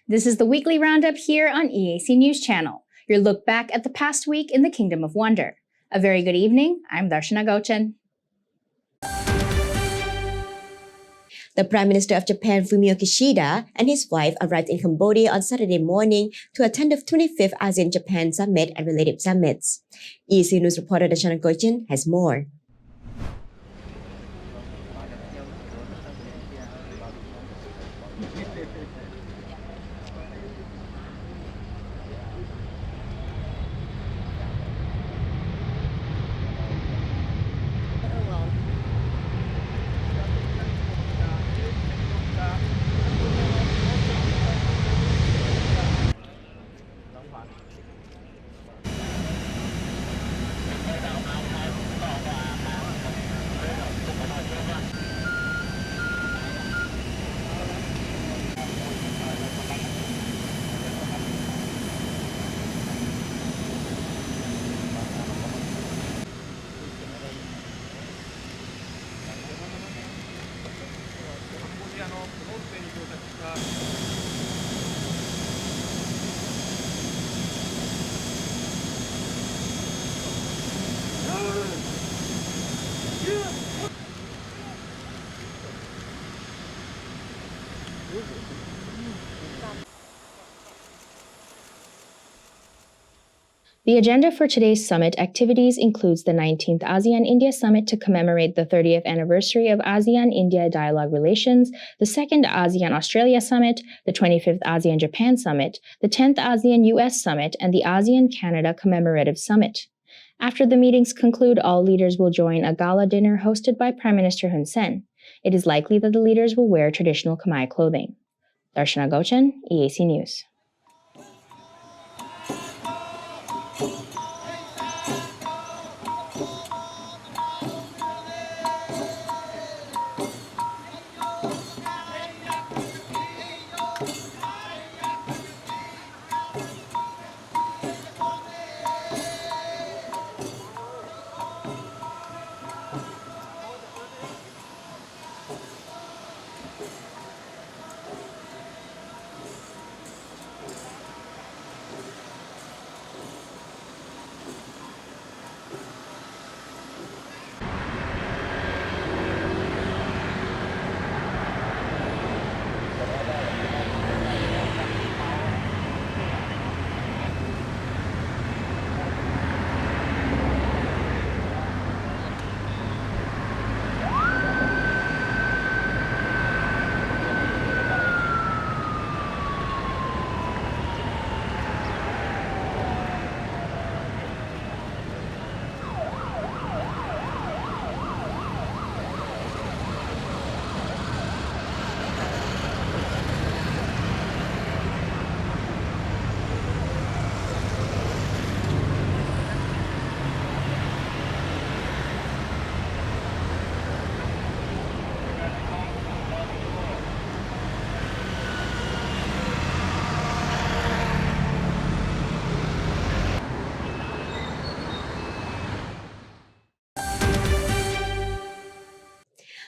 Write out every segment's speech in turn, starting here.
This is the Weekly Roundup here on EAC News Channel, your look back at the past week in the Kingdom of Wonder. A very good evening. I'm Darshana Gochan. The Prime Minister of Japan, Fumio Kishida, and his wife arrived in Cambodia on Saturday morning to attend the 25th ASEAN-Japan Summit and related summits. EAC News reporter Darshana Gochan has more. The agenda for today's summit activities includes the 19th ASEAN-India Summit to commemorate the 30th anniversary of ASEAN-India dialogue relations, the 2nd ASEAN-Australia Summit, the 25th ASEAN-Japan Summit, the 10th ASEAN-US Summit, and the ASEAN-Canada Commemorative Summit. After the meetings conclude, all leaders will join a gala dinner hosted by Prime Minister Hun Sen. It is likely that the leaders will wear traditional Khmer clothing. Darshana Gochan, EAC News.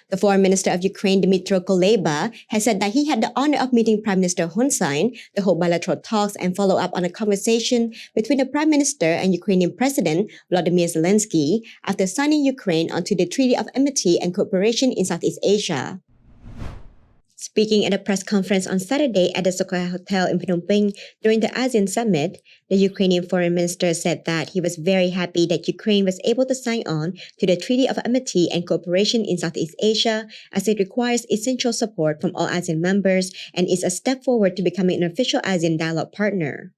The Foreign Minister of Ukraine, Dmytro Kuleba, has said that he had the honor of meeting Prime Minister Hun Sen to hold bilateral talks and follow up on a conversation between the Prime Minister and Ukrainian President Volodymyr Zelensky after signing Ukraine onto the Treaty of Amity and Cooperation in Southeast Asia. Speaking at a press conference on Saturday at the Soka Hotel in Phnom Penh during the ASEAN Summit, the Ukrainian Foreign Minister said that he was very happy that Ukraine was able to sign on to the Treaty of Amity and Cooperation in Southeast Asia, as it requires essential support from all ASEAN members and is a step forward to becoming an official ASEAN dialogue partner.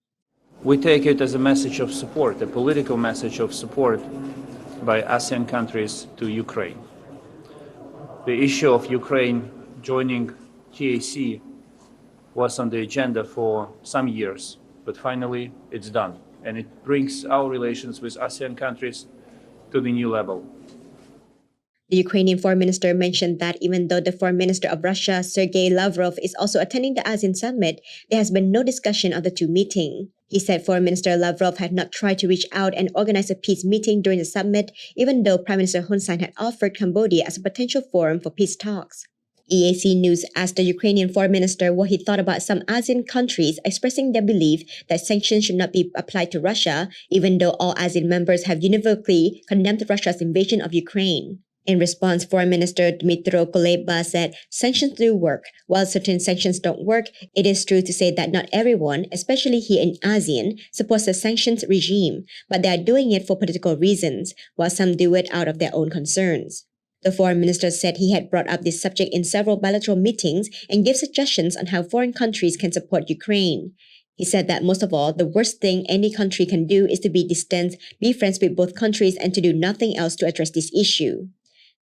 We take it as a message of support, a political message of support by ASEAN countries to Ukraine. The issue of Ukraine joining EAC was on the agenda for some years, but finally it's done, and it brings our relations with ASEAN countries to the new level. The Ukrainian foreign minister mentioned that even though the foreign minister of Russia, Sergei Lavrov, is also attending the ASEAN summit, there has been no discussion of the two meeting. He said Foreign Minister Lavrov had not tried to reach out and organize a peace meeting during the summit, even though Prime Minister Hun Sen had offered Cambodia as a potential forum for peace talks. EAC News asked the Ukrainian Foreign Minister what he thought about some ASEAN countries expressing their belief that sanctions should not be applied to Russia, even though all ASEAN members have univocally condemned Russia's invasion of Ukraine. In response, Foreign Minister Dmytro Kuleba said sanctions do work. While certain sanctions don't work, it is true to say that not everyone, especially here in ASEAN, supports the sanctions regime, but they are doing it for political reasons, while some do it out of their own concerns. The foreign minister said he had brought up this subject in several bilateral meetings and gave suggestions on how foreign countries can support Ukraine. He said that most of all, the worst thing any country can do is to be distant, be friends with both countries, and to do nothing else to address this issue.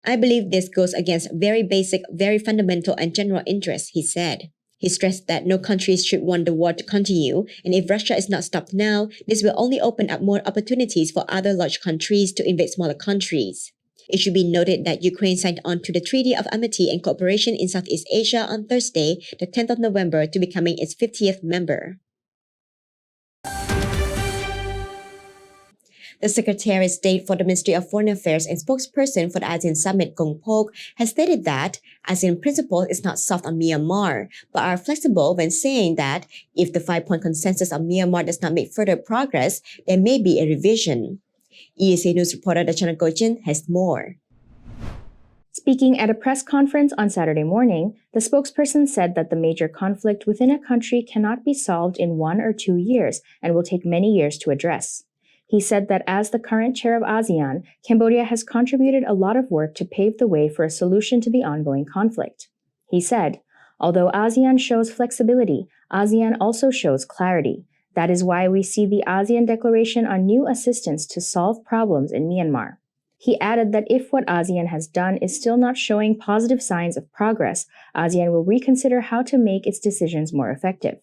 I believe this goes against very basic, very fundamental and general interests, he said. He stressed that no countries should want the war to continue, and if Russia is not stopped now, this will only open up more opportunities for other large countries to invade smaller countries. It should be noted that Ukraine signed on to the Treaty of Amity and Cooperation in Southeast Asia on Thursday, the 10th of November, to becoming its 50th member. The Secretary of State for the Ministry of Foreign Affairs and spokesperson for the ASEAN Summit, Gong Pok, has stated that ASEAN principles is not soft on Myanmar, but are flexible when saying that if the 5-point consensus on Myanmar does not make further progress, there may be a revision. EAC News reporter Dachana Gochin has more. Speaking at a press conference on Saturday morning, the spokesperson said that the major conflict within a country cannot be solved in 1 or 2 years and will take many years to address. He said that as the current chair of ASEAN, Cambodia has contributed a lot of work to pave the way for a solution to the ongoing conflict. He said, although ASEAN shows flexibility, ASEAN also shows clarity. That is why we see the ASEAN Declaration on New Assistance to solve problems in Myanmar. He added that if what ASEAN has done is still not showing positive signs of progress, ASEAN will reconsider how to make its decisions more effective.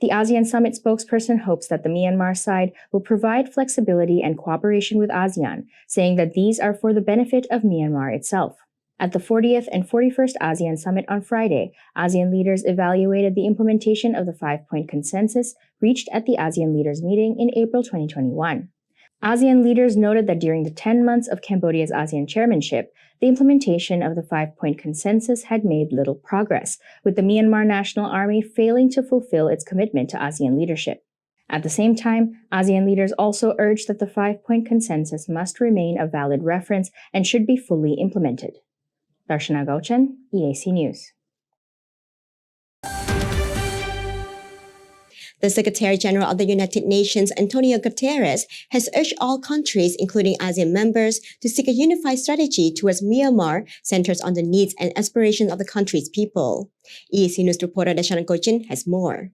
The ASEAN Summit spokesperson hopes that the Myanmar side will provide flexibility and cooperation with ASEAN, saying that these are for the benefit of Myanmar itself. At the 40th and 41st ASEAN Summit on Friday, ASEAN leaders evaluated the implementation of the 5-point consensus reached at the ASEAN leaders meeting in April 2021. ASEAN leaders noted that during the 10 months of Cambodia's ASEAN chairmanship, the implementation of the 5-point consensus had made little progress, with the Myanmar National Army failing to fulfill its commitment to ASEAN leadership. At the same time, ASEAN leaders also urged that the 5-point consensus must remain a valid reference and should be fully implemented. Darshana Gauchan, EAC News. The Secretary-General of the United Nations, Antonio Guterres, has urged all countries, including ASEAN members, to seek a unified strategy towards Myanmar centered on the needs and aspirations of the country's people. EAC News reporter Dashana Gochin has more.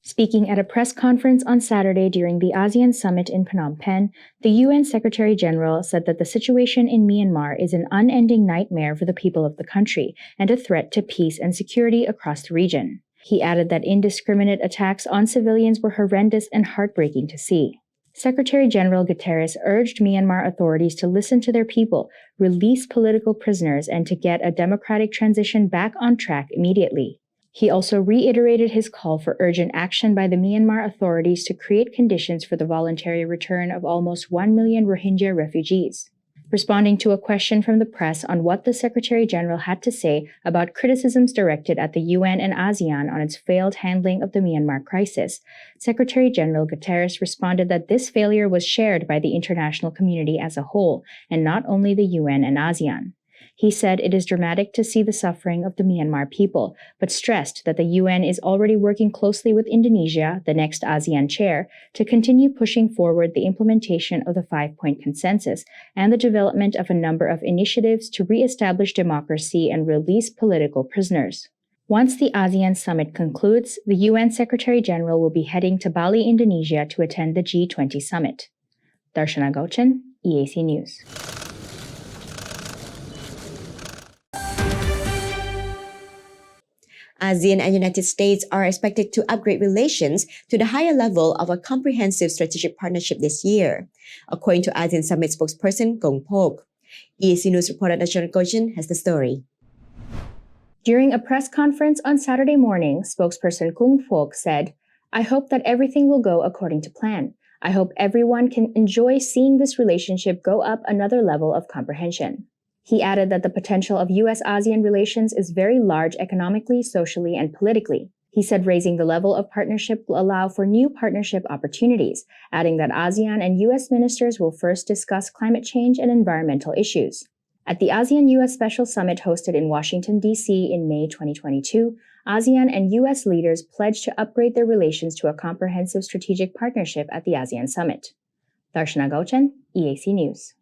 Speaking at a press conference on Saturday during the ASEAN Summit in Phnom Penh, the UN Secretary-General said that the situation in Myanmar is an unending nightmare for the people of the country and a threat to peace and security across the region. He added that indiscriminate attacks on civilians were horrendous and heartbreaking to see. Secretary-General Guterres urged Myanmar authorities to listen to their people, release political prisoners, and to get a democratic transition back on track immediately. He also reiterated his call for urgent action by the Myanmar authorities to create conditions for the voluntary return of almost 1 million Rohingya refugees. Responding to a question from the press on what the Secretary-General had to say about criticisms directed at the UN and ASEAN on its failed handling of the Myanmar crisis, Secretary-General Guterres responded that this failure was shared by the international community as a whole, and not only the UN and ASEAN. He said it is dramatic to see the suffering of the Myanmar people, but stressed that the UN is already working closely with Indonesia, the next ASEAN chair, to continue pushing forward the implementation of the 5-point consensus and the development of a number of initiatives to re-establish democracy and release political prisoners. Once the ASEAN Summit concludes, the UN Secretary-General will be heading to Bali, Indonesia to attend the G20 Summit. Darshana Gauchan, EAC News. ASEAN and United States are expected to upgrade relations to the higher level of a comprehensive strategic partnership this year, according to ASEAN Summit spokesperson Gong Pok. EAC News reporter Dachana Gochin has the story. During a press conference on Saturday morning, spokesperson Gong Pok said, "I hope that everything will go according to plan. I hope everyone can enjoy seeing this relationship go up another level of comprehension." He added that the potential of US-ASEAN relations is very large economically, socially, and politically. He said raising the level of partnership will allow for new partnership opportunities, adding that ASEAN and US ministers will first discuss climate change and environmental issues. At the ASEAN-US Special Summit hosted in Washington, D.C. in May 2022, ASEAN and US leaders pledged to upgrade their relations to a comprehensive strategic partnership at the ASEAN Summit. Darshana Gauchen, EAC News.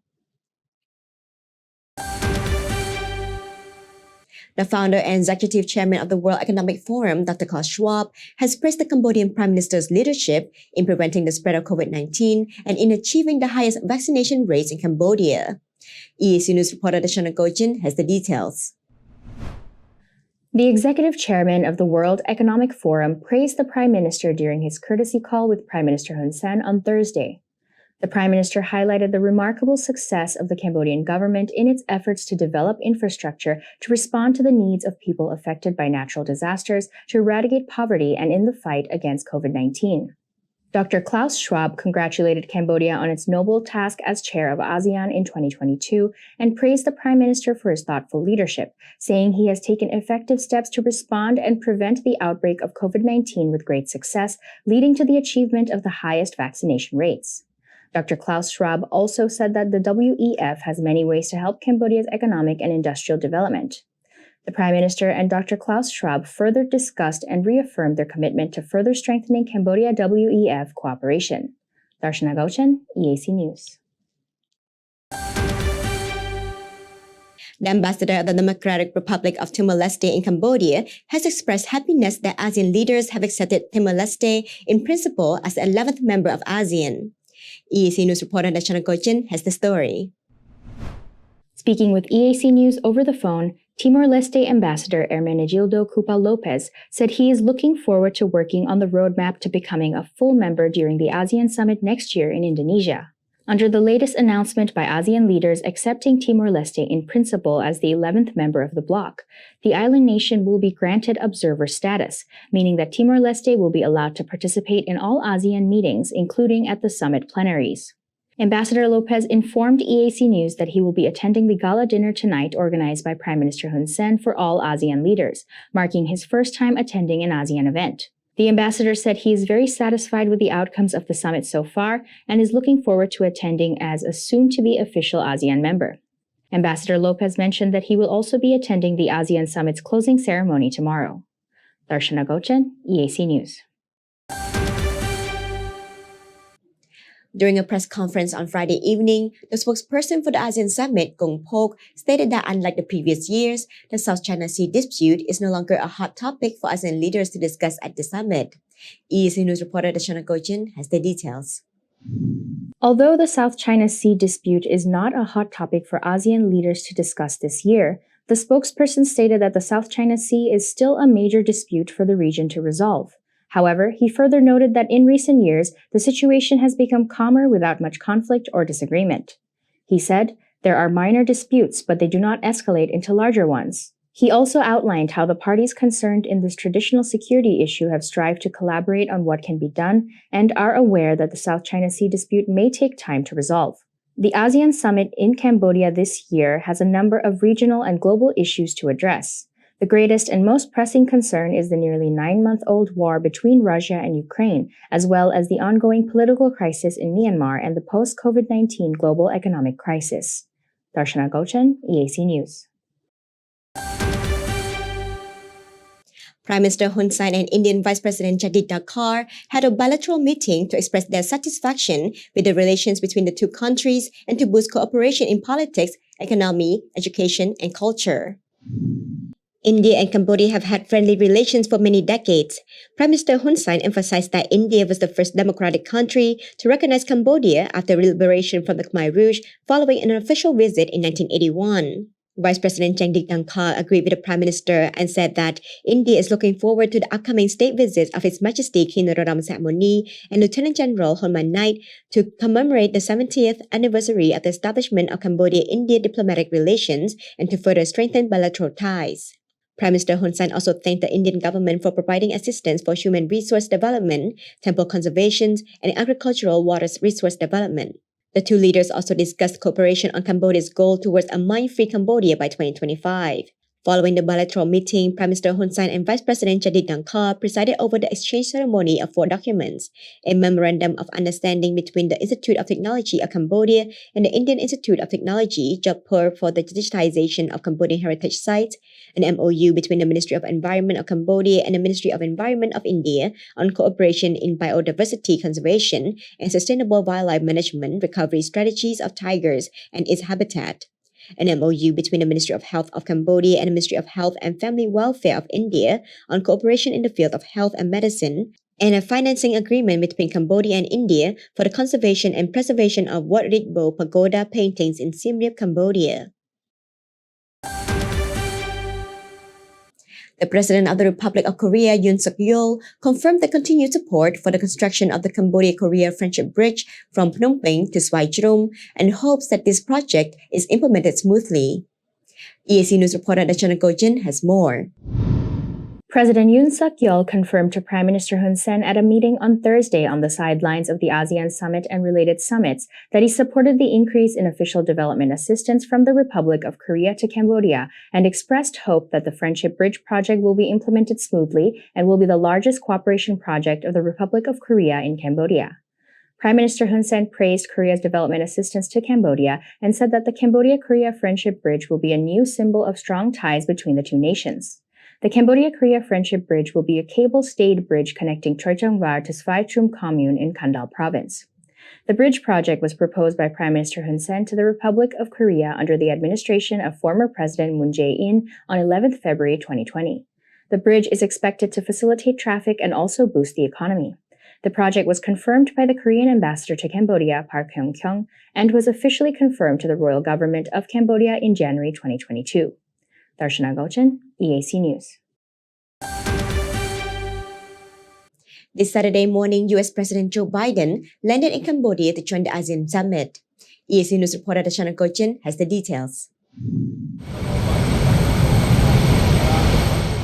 The founder and executive chairman of the World Economic Forum, Dr. Klaus Schwab, has praised the Cambodian Prime Minister's leadership in preventing the spread of COVID-19 and in achieving the highest vaccination rates in Cambodia. EAC News reporter Darshana Gauchen has the details. The executive chairman of the World Economic Forum praised the Prime Minister during his courtesy call with Prime Minister Hun Sen on Thursday. The Prime Minister highlighted the remarkable success of the Cambodian government in its efforts to develop infrastructure to respond to the needs of people affected by natural disasters, to eradicate poverty, and in the fight against COVID-19. Dr. Klaus Schwab congratulated Cambodia on its noble task as chair of ASEAN in 2022 and praised the Prime Minister for his thoughtful leadership, saying he has taken effective steps to respond and prevent the outbreak of COVID-19 with great success, leading to the achievement of the highest vaccination rates. Dr. Klaus Schwab also said that the WEF has many ways to help Cambodia's economic and industrial development. The Prime Minister and Dr. Klaus Schwab further discussed and reaffirmed their commitment to further strengthening Cambodia-WEF cooperation. Darshana Gauchen, EAC News. The ambassador of the Democratic Republic of Timor-Leste in Cambodia has expressed happiness that ASEAN leaders have accepted Timor-Leste in principle as the 11th member of ASEAN. EAC News reporter Darshana Gauchen has the story. Speaking with EAC News over the phone, Timor-Leste Ambassador Hermenegildo Cupa Lopez said he is looking forward to working on the roadmap to becoming a full member during the ASEAN Summit next year in Indonesia. Under the latest announcement by ASEAN leaders accepting Timor-Leste in principle as the 11th member of the bloc, the island nation will be granted observer status, meaning that Timor-Leste will be allowed to participate in all ASEAN meetings, including at the summit plenaries. Ambassador Lopez informed EAC News that he will be attending the gala dinner tonight organized by Prime Minister Hun Sen for all ASEAN leaders, marking his first time attending an ASEAN event. The ambassador said he is very satisfied with the outcomes of the summit so far and is looking forward to attending as a soon-to-be official ASEAN member. Ambassador Lopez mentioned that he will also be attending the ASEAN Summit's closing ceremony tomorrow. Darshana Gauchen, EAC News. During a press conference on Friday evening, the spokesperson for the ASEAN Summit, Gong Pok, stated that unlike the previous years, the South China Sea dispute is no longer a hot topic for ASEAN leaders to discuss at the summit. EAC News reporter Darshana Gauchen has the details. Although the South China Sea dispute is not a hot topic for ASEAN leaders to discuss this year, the spokesperson stated that the South China Sea is still a major dispute for the region to resolve. However, he further noted that in recent years, the situation has become calmer without much conflict or disagreement. He said, "There are minor disputes, but they do not escalate into larger ones." He also outlined how the parties concerned in this traditional security issue have strived to collaborate on what can be done and are aware that the South China Sea dispute may take time to resolve. The ASEAN Summit in Cambodia this year has a number of regional and global issues to address. The greatest and most pressing concern is the nearly 9-month-old war between Russia and Ukraine, as well as the ongoing political crisis in Myanmar and the post-COVID-19 global economic crisis. Darshana Gauchen, EAC News. Prime Minister Hun Sen and Indian Vice President Jagdeep Dharkar had a bilateral meeting to express their satisfaction with the relations between the two countries and to boost cooperation in politics, economy, education, and culture. India and Cambodia have had friendly relations for many decades. Prime Minister Hun Sen emphasized that India was the first democratic country to recognize Cambodia after liberation from the Khmer Rouge following an official visit in 1981. Vice President Jagdeep Dharkar agreed with the Prime Minister and said that India is looking forward to the upcoming state visits of His Majesty King Norodom Sihamoni and Lieutenant General Honman Knight to commemorate the 70th anniversary of the establishment of Cambodia-India diplomatic relations and to further strengthen bilateral ties. Prime Minister Hun Sen also thanked the Indian government for providing assistance for human resource development, temple conservation, and agricultural water resource development. The two leaders also discussed cooperation on Cambodia's goal towards a mine-free Cambodia by 2025. Following the bilateral meeting, Prime Minister Hun Sen and Vice President Jadid Dankar presided over the exchange ceremony of 4 documents: a memorandum of understanding between the Institute of Technology of Cambodia and the Indian Institute of Technology, Jaipur, for the digitization of Cambodian heritage sites, an MOU between the Ministry of Environment of Cambodia and the Ministry of Environment of India on cooperation in biodiversity conservation and sustainable wildlife management recovery strategies of tigers and its habitat, an MOU between the Ministry of Health of Cambodia and the Ministry of Health and Family Welfare of India on cooperation in the field of health and medicine, and a financing agreement between Cambodia and India for the conservation and preservation of Wat Ritbo pagoda paintings in Siem Reap, Cambodia. The President of the Republic of Korea, Yoon Suk-yeol, confirmed the continued support for the construction of the Cambodia-Korea Friendship Bridge from Phnom Penh to Swaijrum and hopes that this project is implemented smoothly. EAC News reporter Dachana Gojin has more. President Yoon Suk-yeol confirmed to Prime Minister Hun Sen at a meeting on Thursday on the sidelines of the ASEAN Summit and related summits that he supported the increase in official development assistance from the Republic of Korea to Cambodia and expressed hope that the Friendship Bridge project will be implemented smoothly and will be the largest cooperation project of the Republic of Korea in Cambodia. Prime Minister Hun Sen praised Korea's development assistance to Cambodia and said that the Cambodia-Korea Friendship Bridge will be a new symbol of strong ties between the two nations. The Cambodia-Korea Friendship Bridge will be a cable-stayed bridge connecting Chorjongwar to Svaitrum commune in Kandal province. The bridge project was proposed by Prime Minister Hun Sen to the Republic of Korea under the administration of former President Moon Jae-in on 11 February 2020. The bridge is expected to facilitate traffic and also boost the economy. The project was confirmed by the Korean ambassador to Cambodia, Park Hyung-kyung, and was officially confirmed to the royal government of Cambodia in January 2022. Darshana Gochan, EAC News. This Saturday morning, U.S. President Joe Biden landed in Cambodia to join the ASEAN Summit. EAC News reporter Dachana Gochan has the details.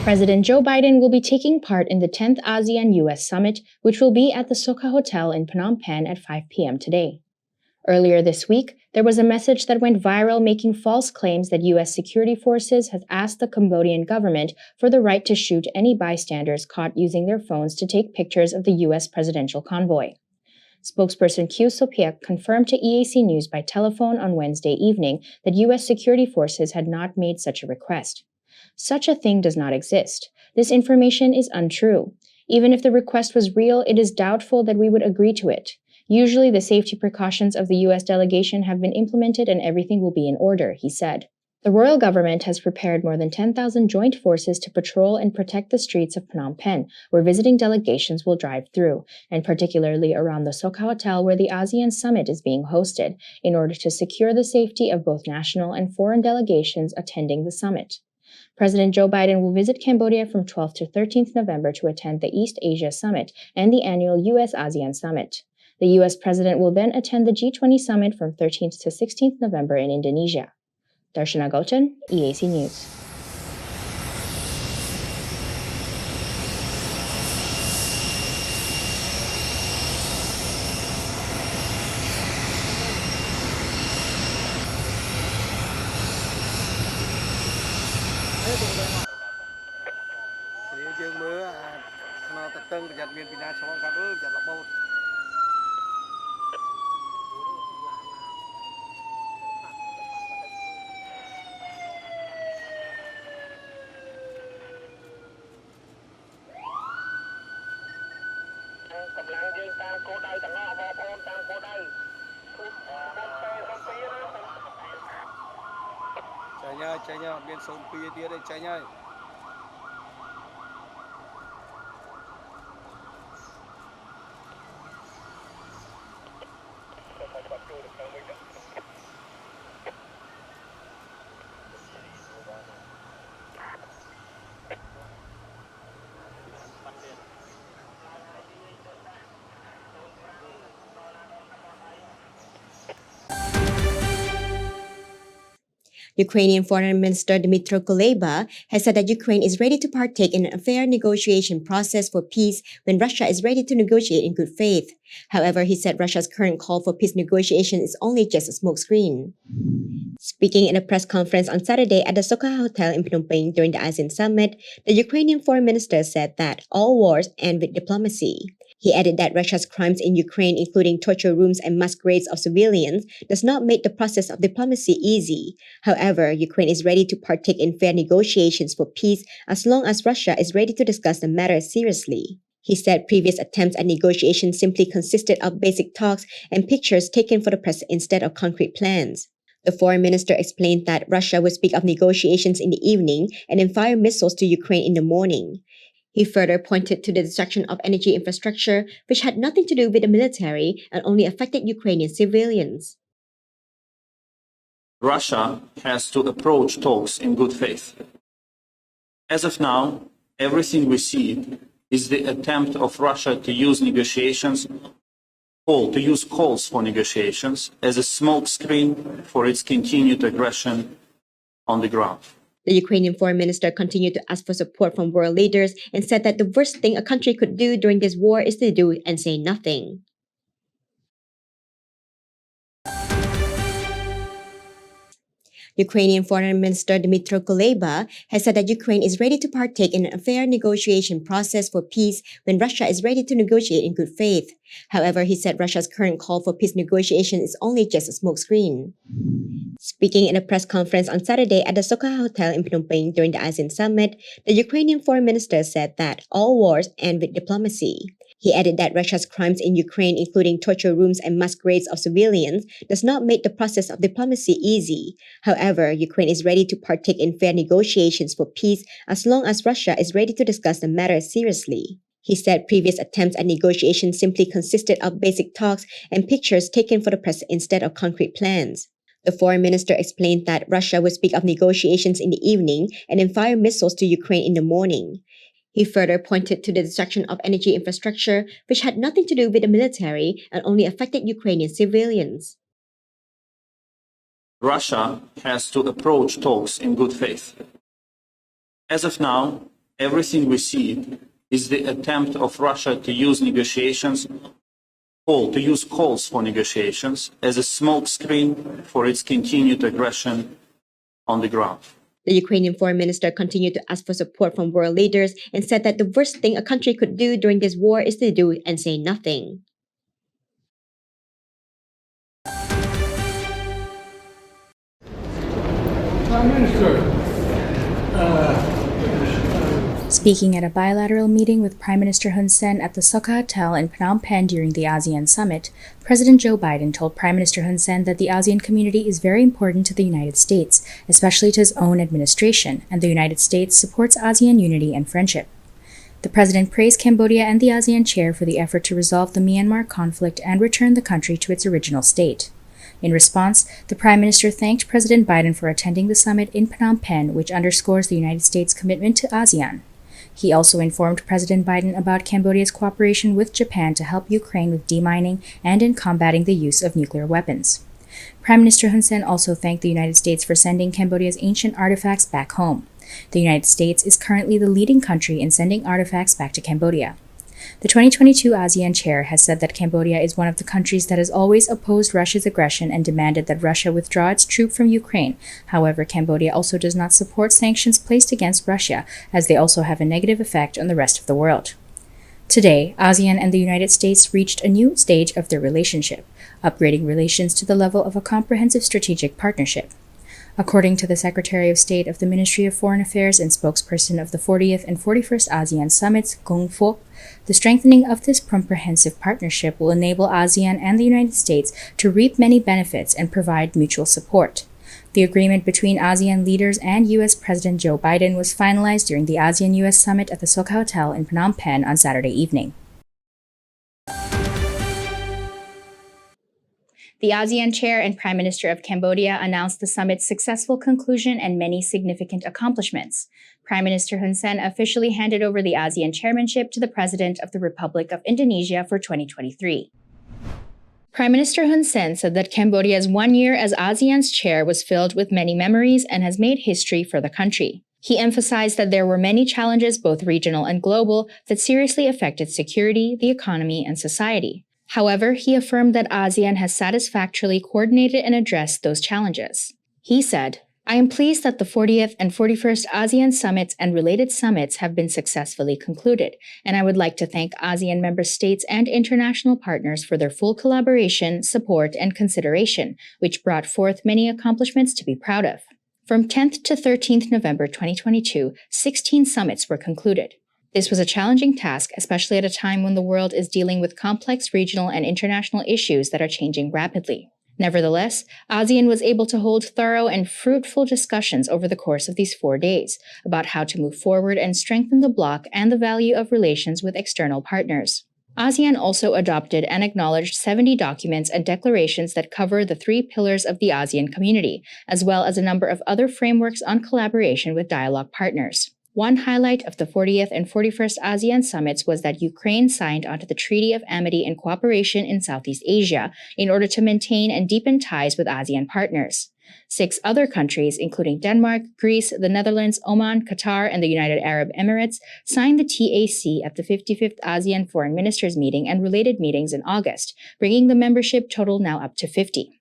President Joe Biden will be taking part in the 10th ASEAN-US Summit, which will be at the Soka Hotel in Phnom Penh at 5 p.m. today. Earlier this week, there was a message that went viral making false claims that U.S. security forces have asked the Cambodian government for the right to shoot any bystanders caught using their phones to take pictures of the U.S. presidential convoy. Spokesperson Kyu So-pyek confirmed to EAC News by telephone on Wednesday evening that U.S. security forces had not made such a request. Such a thing does not exist. This information is untrue. Even if the request was real, it is doubtful that we would agree to it. Usually, the safety precautions of the U.S. delegation have been implemented and everything will be in order, he said. The royal government has prepared more than 10,000 joint forces to patrol and protect the streets of Phnom Penh, where visiting delegations will drive through, and particularly around the Soka Hotel where the ASEAN Summit is being hosted, in order to secure the safety of both national and foreign delegations attending the summit. President Joe Biden will visit Cambodia from 12th to 13th November to attend the East Asia Summit and the annual U.S.-ASEAN Summit. The U.S. president will then attend the G20 summit from 13th to 16th November in Indonesia. Darshana Gochan, EAC News. chạy nha biên số pi tia đây chạy nha Ukrainian Foreign Minister Dmytro Kuleba has said that Ukraine is ready to partake in a fair negotiation process for peace when Russia is ready to negotiate in good faith. However, he said Russia's current call for peace negotiation is only just a smokescreen. Speaking in a press conference on Saturday at the Soka Hotel in Phnom Penh during the ASEAN summit, the Ukrainian foreign minister said that all wars end with diplomacy. He added that Russia's crimes in Ukraine, including torture rooms and mass graves of civilians, does not make the process of diplomacy easy. However, Ukraine is ready to partake in fair negotiations for peace as long as Russia is ready to discuss the matter seriously. He said previous attempts at negotiations simply consisted of basic talks and pictures taken for the press instead of concrete plans. The foreign minister explained that Russia would speak of negotiations in the evening and then fire missiles to Ukraine in the morning. He further pointed to the destruction of energy infrastructure, which had nothing to do with the military and only affected Ukrainian civilians. Russia has to approach talks in good faith. As of now, everything we see is the attempt of Russia to use calls for negotiations as a smokescreen for its continued aggression on the ground. The Ukrainian foreign minister continued to ask for support from world leaders and said that the worst thing a country could do during this war is to do and say nothing. Ukrainian Foreign Minister Dmytro Kuleba has said that Ukraine is ready to partake in a fair negotiation process for peace when Russia is ready to negotiate in good faith. However, he said Russia's current call for peace negotiation is only just a smokescreen. Speaking in a press conference on Saturday at the Soka Hotel in Phnom Penh during the ASEAN summit, the Ukrainian foreign minister said that all wars end with diplomacy. He added that Russia's crimes in Ukraine, including torture rooms and mass graves of civilians, does not make the process of diplomacy easy. However, Ukraine is ready to partake in fair negotiations for peace as long as Russia is ready to discuss the matter seriously. He said previous attempts at negotiations simply consisted of basic talks and pictures taken for the press instead of concrete plans. The foreign minister explained that Russia would speak of negotiations in the evening and then fire missiles to Ukraine in the morning. He further pointed to the destruction of energy infrastructure, which had nothing to do with the military and only affected Ukrainian civilians. Russia has to approach talks in good faith. As of now, everything we see is the attempt of Russia to use calls for negotiations as a smokescreen for its continued aggression on the ground. The Ukrainian foreign minister continued to ask for support from world leaders and said that the worst thing a country could do during this war is to do and say nothing. Prime Minister, Speaking at a bilateral meeting with Prime Minister Hun Sen at the Soka Hotel in Phnom Penh during the ASEAN summit, President Joe Biden told Prime Minister Hun Sen that the ASEAN community is very important to the United States, especially to his own administration, and the United States supports ASEAN unity and friendship. The president praised Cambodia and the ASEAN chair for the effort to resolve the Myanmar conflict and return the country to its original state. In response, the Prime Minister thanked President Biden for attending the summit in Phnom Penh, which underscores the United States' commitment to ASEAN. He also informed President Biden about Cambodia's cooperation with Japan to help Ukraine with demining and in combating the use of nuclear weapons. Prime Minister Hun Sen also thanked the United States for sending Cambodia's ancient artifacts back home. The United States is currently the leading country in sending artifacts back to Cambodia. The 2022 ASEAN chair has said that Cambodia is one of the countries that has always opposed Russia's aggression and demanded that Russia withdraw its troops from Ukraine. However, Cambodia also does not support sanctions placed against Russia, as they also have a negative effect on the rest of the world. Today, ASEAN and the United States reached a new stage of their relationship, upgrading relations to the level of a comprehensive strategic partnership. According to the Secretary of State of the Ministry of Foreign Affairs and spokesperson of the 40th and 41st ASEAN Summits, Gong Phuoc, the strengthening of this comprehensive partnership will enable ASEAN and the United States to reap many benefits and provide mutual support. The agreement between ASEAN leaders and U.S. President Joe Biden was finalized during the ASEAN-U.S. Summit at the Soka Hotel in Phnom Penh on Saturday evening. The ASEAN chair and Prime Minister of Cambodia announced the summit's successful conclusion and many significant accomplishments. Prime Minister Hun Sen officially handed over the ASEAN chairmanship to the President of the Republic of Indonesia for 2023. Prime Minister Hun Sen said that Cambodia's 1 year as ASEAN's chair was filled with many memories and has made history for the country. He emphasized that there were many challenges, both regional and global, that seriously affected security, the economy, and society. However, he affirmed that ASEAN has satisfactorily coordinated and addressed those challenges. He said, "I am pleased that the 40th and 41st ASEAN summits and related summits have been successfully concluded, and I would like to thank ASEAN member states and international partners for their full collaboration, support, and consideration, which brought forth many accomplishments to be proud of." From 10th to 13th November 2022, 16 summits were concluded. This was a challenging task, especially at a time when the world is dealing with complex regional and international issues that are changing rapidly. Nevertheless, ASEAN was able to hold thorough and fruitful discussions over the course of these 4 days about how to move forward and strengthen the bloc and the value of relations with external partners. ASEAN also adopted and acknowledged 70 documents and declarations that cover the 3 pillars of the ASEAN community, as well as a number of other frameworks on collaboration with dialogue partners. One highlight of the 40th and 41st ASEAN summits was that Ukraine signed onto the Treaty of Amity and Cooperation in Southeast Asia in order to maintain and deepen ties with ASEAN partners. 6 other countries, including Denmark, Greece, the Netherlands, Oman, Qatar, and the United Arab Emirates, signed the TAC at the 55th ASEAN Foreign Ministers meeting and related meetings in August, bringing the membership total now up to 50.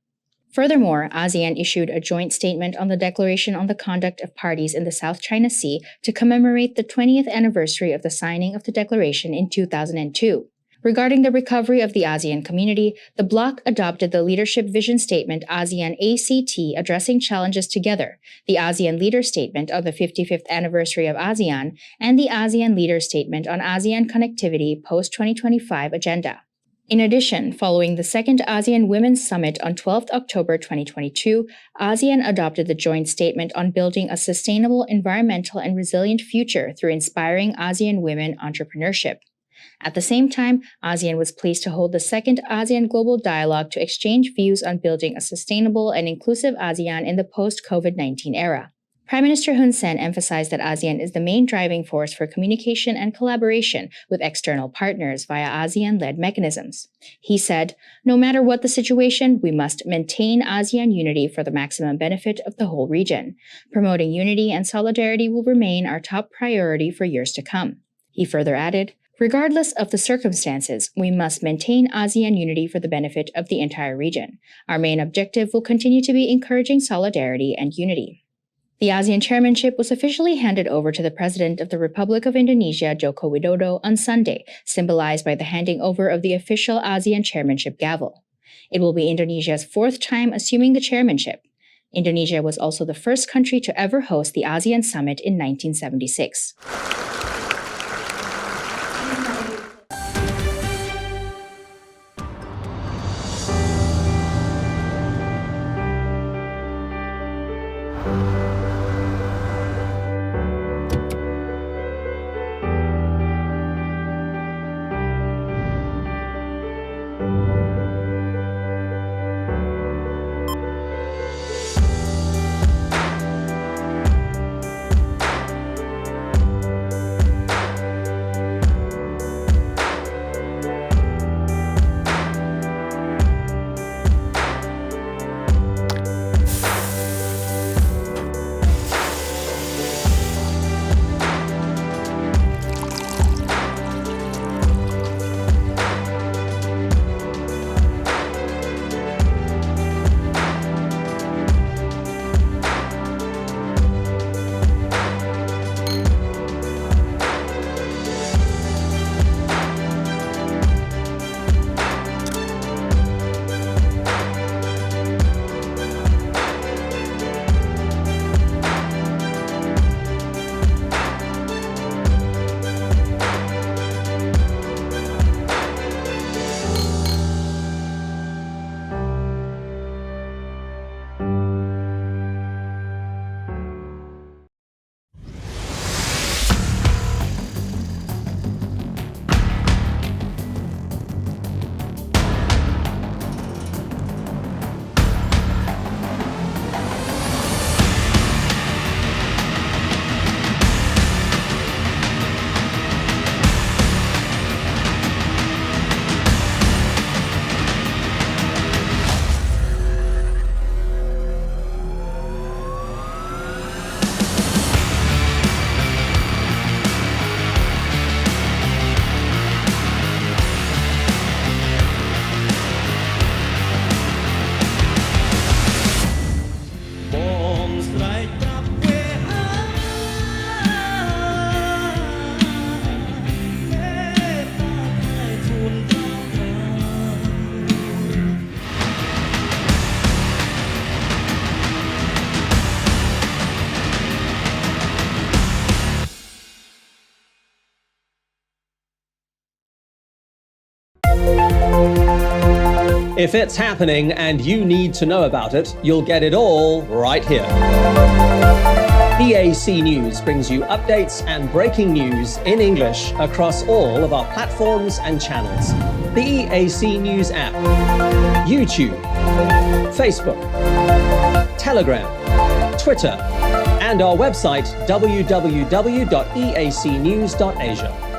Furthermore, ASEAN issued a joint statement on the Declaration on the Conduct of Parties in the South China Sea to commemorate the 20th anniversary of the signing of the declaration in 2002. Regarding the recovery of the ASEAN community, the bloc adopted the Leadership Vision Statement ASEAN ACT Addressing Challenges Together, the ASEAN Leader Statement on the 55th anniversary of ASEAN, and the ASEAN Leader Statement on ASEAN Connectivity Post-2025 Agenda. In addition, following the second ASEAN Women's Summit on 12 October 2022, ASEAN adopted the joint statement on building a sustainable, environmental, and resilient future through inspiring ASEAN women entrepreneurship. At the same time, ASEAN was pleased to hold the second ASEAN Global Dialogue to exchange views on building a sustainable and inclusive ASEAN in the post-COVID-19 era. Prime Minister Hun Sen emphasized that ASEAN is the main driving force for communication and collaboration with external partners via ASEAN-led mechanisms. He said, "No matter what the situation, we must maintain ASEAN unity for the maximum benefit of the whole region. Promoting unity and solidarity will remain our top priority for years to come." He further added, "Regardless of the circumstances, we must maintain ASEAN unity for the benefit of the entire region. Our main objective will continue to be encouraging solidarity and unity." The ASEAN chairmanship was officially handed over to the President of the Republic of Indonesia, Joko Widodo, on Sunday, symbolized by the handing over of the official ASEAN chairmanship gavel. It will be Indonesia's 4th time assuming the chairmanship. Indonesia was also the first country to ever host the ASEAN summit in 1976. If it's happening and you need to know about it, you'll get it all right here. EAC News brings you updates and breaking news in English across all of our platforms and channels. The EAC News app, YouTube, Facebook, Telegram, Twitter, and our website www.eacnews.asia.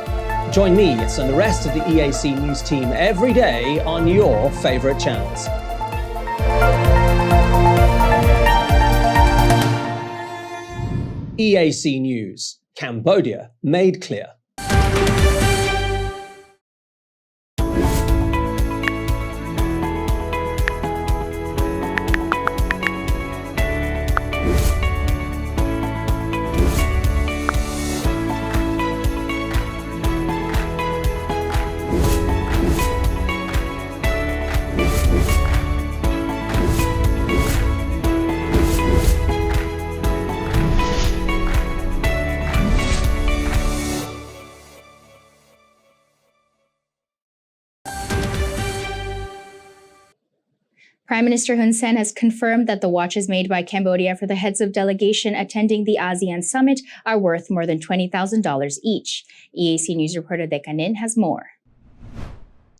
Join me and the rest of the EAC News team every day on your favorite channels. EAC News, Cambodia made clear. Prime Minister Hun Sen has confirmed that the watches made by Cambodia for the heads of delegation attending the ASEAN summit are worth more than $20,000 each. EAC News reporter Deka Nin has more.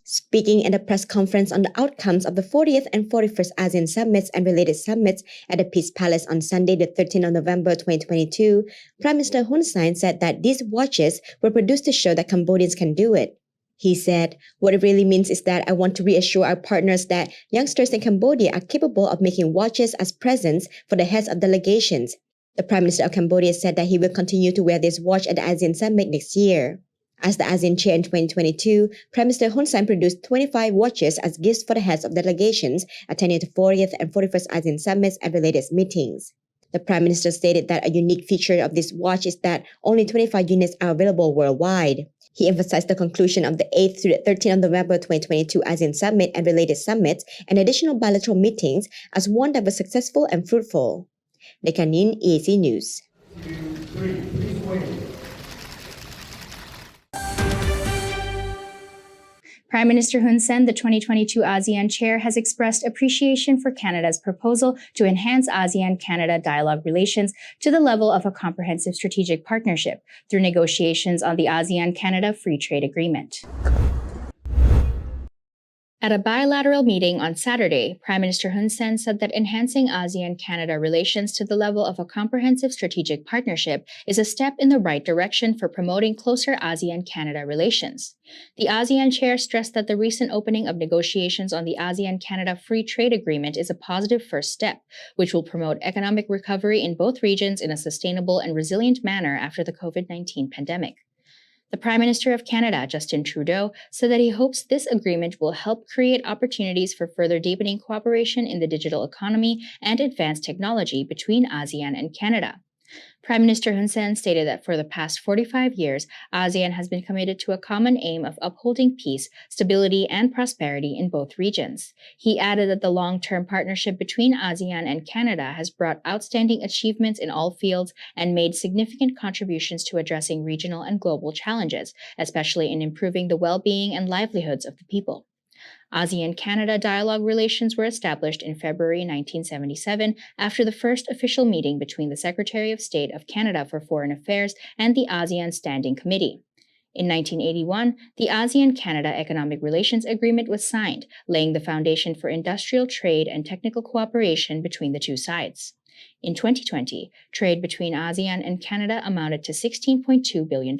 Speaking at a press conference on the outcomes of the 40th and 41st ASEAN summits and related summits at the Peace Palace on Sunday, the 13th of November 2022, Prime Minister Hun Sen said that these watches were produced to show that Cambodians can do it. He said, "What it really means is that I want to reassure our partners that youngsters in Cambodia are capable of making watches as presents for the heads of delegations." The Prime Minister of Cambodia said that he will continue to wear this watch at the ASEAN Summit next year. As the ASEAN chair in 2022, Prime Minister Hun Sen produced 25 watches as gifts for the heads of delegations attending the 40th and 41st ASEAN Summits and related meetings. The Prime Minister stated that a unique feature of this watch is that only 25 units are available worldwide. He emphasized the conclusion of the 8th through the 13th of November 2022 ASEAN Summit and related summits and additional bilateral meetings as one that was successful and fruitful. Deka Nin, EAC News. Prime Minister Hun Sen, the 2022 ASEAN chair, has expressed appreciation for Canada's proposal to enhance ASEAN-Canada dialogue relations to the level of a comprehensive strategic partnership through negotiations on the ASEAN-Canada Free Trade Agreement. At a bilateral meeting on Saturday, Prime Minister Hun Sen said that enhancing ASEAN-Canada relations to the level of a comprehensive strategic partnership is a step in the right direction for promoting closer ASEAN-Canada relations. The ASEAN chair stressed that the recent opening of negotiations on the ASEAN-Canada Free Trade Agreement is a positive first step, which will promote economic recovery in both regions in a sustainable and resilient manner after the COVID-19 pandemic. The Prime Minister of Canada, Justin Trudeau, said that he hopes this agreement will help create opportunities for further deepening cooperation in the digital economy and advanced technology between ASEAN and Canada. Prime Minister Hun Sen stated that for the past 45 years, ASEAN has been committed to a common aim of upholding peace, stability, and prosperity in both regions. He added that the long-term partnership between ASEAN and Canada has brought outstanding achievements in all fields and made significant contributions to addressing regional and global challenges, especially in improving the well-being and livelihoods of the people. ASEAN-Canada dialogue relations were established in February 1977 after the first official meeting between the Secretary of State of Canada for Foreign Affairs and the ASEAN Standing Committee. In 1981, the ASEAN-Canada Economic Relations Agreement was signed, laying the foundation for industrial trade and technical cooperation between the two sides. In 2020, trade between ASEAN and Canada amounted to $16.2 billion,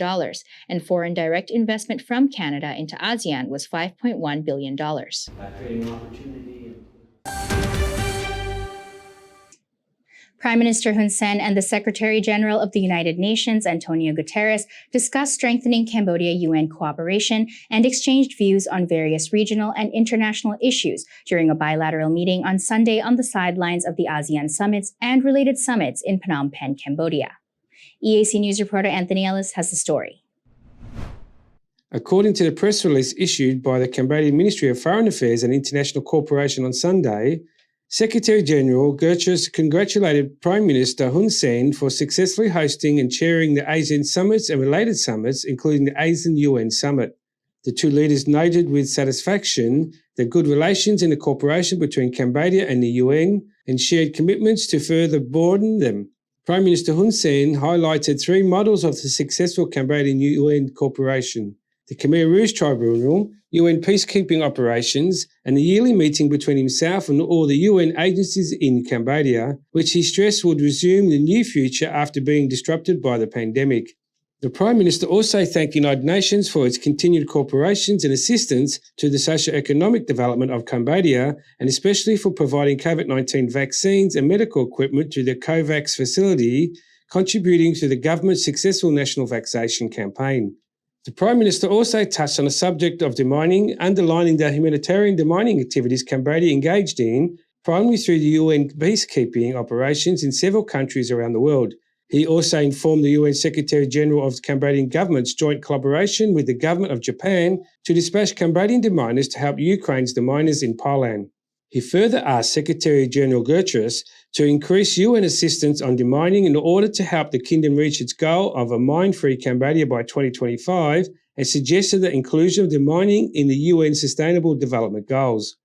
and foreign direct investment from Canada into ASEAN was $5.1 billion. Prime Minister Hun Sen and the Secretary-General of the United Nations, Antonio Guterres, discussed strengthening Cambodia-UN cooperation and exchanged views on various regional and international issues during a bilateral meeting on Sunday on the sidelines of the ASEAN summits and related summits in Phnom Penh, Cambodia. EAC News reporter Anthony Ellis has the story. According to the press release issued by the Cambodian Ministry of Foreign Affairs and International Cooperation on Sunday, Secretary-General Guterres congratulated Prime Minister Hun Sen for successfully hosting and chairing the ASEAN summits and related summits, including the ASEAN UN Summit. The two leaders noted with satisfaction the good relations and the cooperation between Cambodia and the UN and shared commitments to further broaden them. Prime Minister Hun Sen highlighted three models of the successful Cambodian UN cooperation: the Khmer Rouge Tribunal, UN peacekeeping operations, and the yearly meeting between himself and all the UN agencies in Cambodia, which he stressed would resume in the near future after being disrupted by the pandemic. The Prime Minister also thanked the United Nations for its continued cooperations and assistance to the socio-economic development of Cambodia, and especially for providing COVID-19 vaccines and medical equipment to the COVAX facility, contributing to the government's successful national vaccination campaign. The Prime Minister also touched on the subject of demining, underlining the humanitarian demining activities Cambodia engaged in, primarily through the UN peacekeeping operations in several countries around the world. He also informed the UN Secretary-General of the Cambodian government's joint collaboration with the government of Japan to dispatch Cambodian deminers to help Ukraine's deminers in Poland. He further asked Secretary-General Guterres to increase UN assistance on demining in order to help the kingdom reach its goal of a mine-free Cambodia by 2025, and suggested the inclusion of demining in the UN Sustainable Development Goals.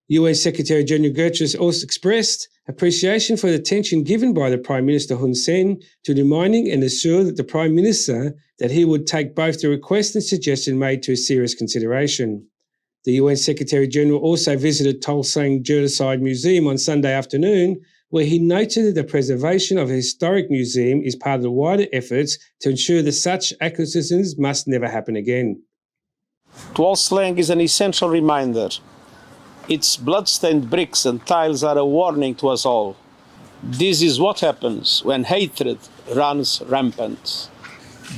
UN Secretary-General Guterres also expressed appreciation for the attention given by the Prime Minister Hun Sen to demining and assured that the Prime Minister that he would take both the request and suggestion made to serious consideration. The UN Secretary-General also visited Tolsang Genocide Museum on Sunday afternoon, where he noted that the preservation of a historic museum is part of the wider efforts to ensure that such acquisitions must never happen again. Tolsang is an essential reminder. Its blood-stained bricks and tiles are a warning to us all. This is what happens when hatred runs rampant.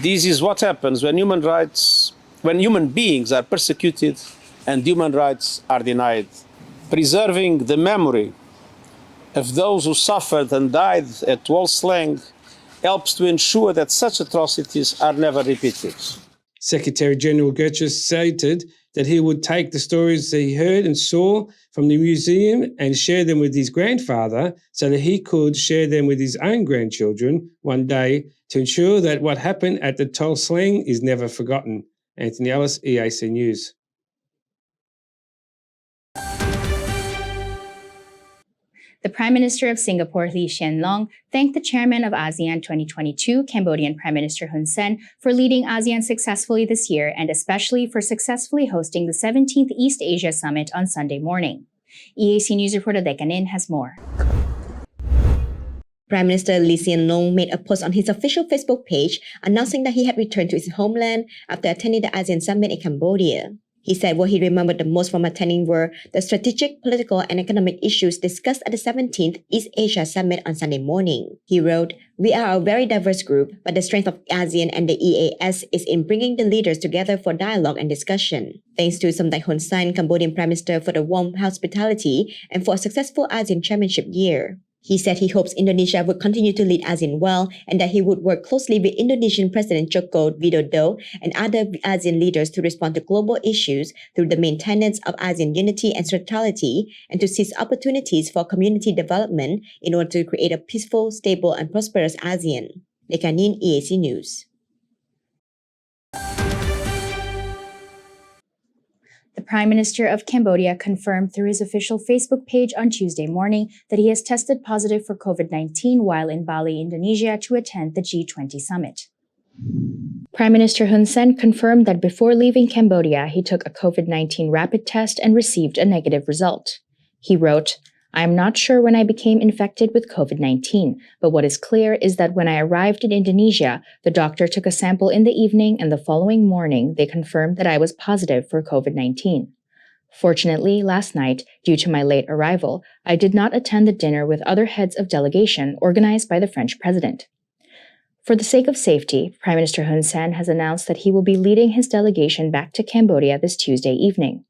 This is what happens when human beings are persecuted and human rights are denied. Preserving the memory of those who suffered and died at Tolsang helps to ensure that such atrocities are never repeated. Secretary-General Guterres stated that he would take the stories that he heard and saw from the museum and share them with his grandfather so that he could share them with his own grandchildren one day to ensure that what happened at the Tolsang is never forgotten. Anthony Ellis, EAC News. The Prime Minister of Singapore, Lee Hsien Loong, thanked the chairman of ASEAN 2022, Cambodian Prime Minister Hun Sen, for leading ASEAN successfully this year and especially for successfully hosting the 17th East Asia Summit on Sunday morning. EAC News reporter Dekanin has more. Prime Minister Lee Hsien Loong made a post on his official Facebook page announcing that he had returned to his homeland after attending the ASEAN Summit in Cambodia. He said what he remembered the most from attending were the strategic, political, and economic issues discussed at the 17th East Asia Summit on Sunday morning. He wrote, "We are a very diverse group, but the strength of ASEAN and the EAS is in bringing the leaders together for dialogue and discussion. Thanks to Somdai Hun Sen, Cambodian Prime Minister, for the warm hospitality and for a successful ASEAN chairmanship year." He said he hopes Indonesia would continue to lead ASEAN well and that he would work closely with Indonesian President Joko Widodo and other ASEAN leaders to respond to global issues through the main tenets of ASEAN unity and centrality and to seize opportunities for community development in order to create a peaceful, stable, and prosperous ASEAN. Lekanin, EAC News. The Prime Minister of Cambodia confirmed through his official Facebook page on Tuesday morning that he has tested positive for COVID-19 while in Bali, Indonesia, to attend the G20 summit. Prime Minister Hun Sen confirmed that before leaving Cambodia, he took a COVID-19 rapid test and received a negative result. He wrote, "I am not sure when I became infected with COVID-19, but what is clear is that when I arrived in Indonesia, the doctor took a sample in the evening and the following morning they confirmed that I was positive for COVID-19. Fortunately, last night, due to my late arrival, I did not attend the dinner with other heads of delegation organized by the French president." For the sake of safety, Prime Minister Hun Sen has announced that he will be leading his delegation back to Cambodia this Tuesday evening.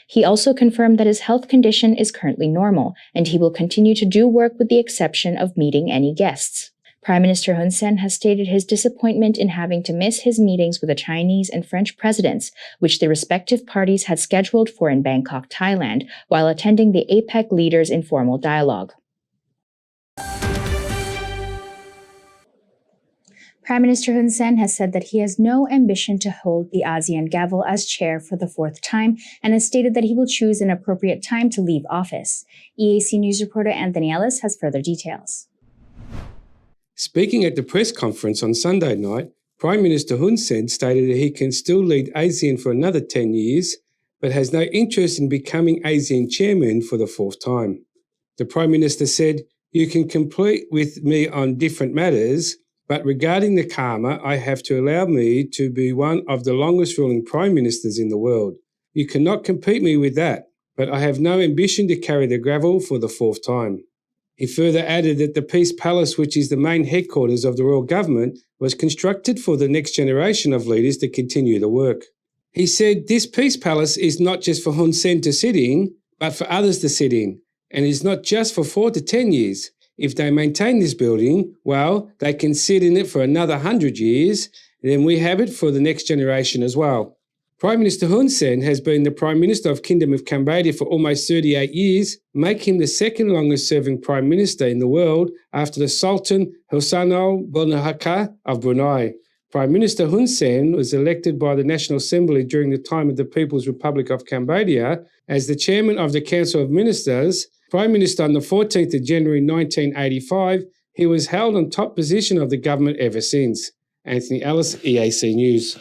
He also confirmed that his health condition is currently normal, and he will continue to do work with the exception of meeting any guests. Prime Minister Hun Sen has stated his disappointment in having to miss his meetings with the Chinese and French presidents, which the respective parties had scheduled for in Bangkok, Thailand, while attending the APEC leaders' informal dialogue. Prime Minister Hun Sen has said that he has no ambition to hold the ASEAN gavel as chair for the fourth time and has stated that he will choose an appropriate time to leave office. EAC News reporter Anthony Ellis has further details. Speaking at the press conference on Sunday night, Prime Minister Hun Sen stated that he can still lead ASEAN for another 10 years, but has no interest in becoming ASEAN chairman for the fourth time. The Prime Minister said, "You can compete with me on different matters, but regarding the karma, I have to allow me to be one of the longest ruling Prime Ministers in the world. You cannot compete me with that, but I have no ambition to carry the gavel for the fourth time." He further added that the Peace Palace, which is the main headquarters of the royal government, was constructed for the next generation of leaders to continue the work. He said this Peace Palace is not just for Hun Sen to sit in, but for others to sit in, and is not just for 4 to 10 years. If they maintain this building, well, they can sit in it for another 100 years, then we have it for the next generation as well. Prime Minister Hun Sen has been the Prime Minister of Kingdom of Cambodia for almost 38 years, making him the second longest serving Prime Minister in the world after the Sultan Hussainal Bolkiah of Brunei. Prime Minister Hun Sen was elected by the National Assembly during the time of the People's Republic of Cambodia as the Chairman of the Council of Ministers. Prime Minister on the 14th of January 1985, he was held on top position of the government ever since. Anthony Ellis, EAC News.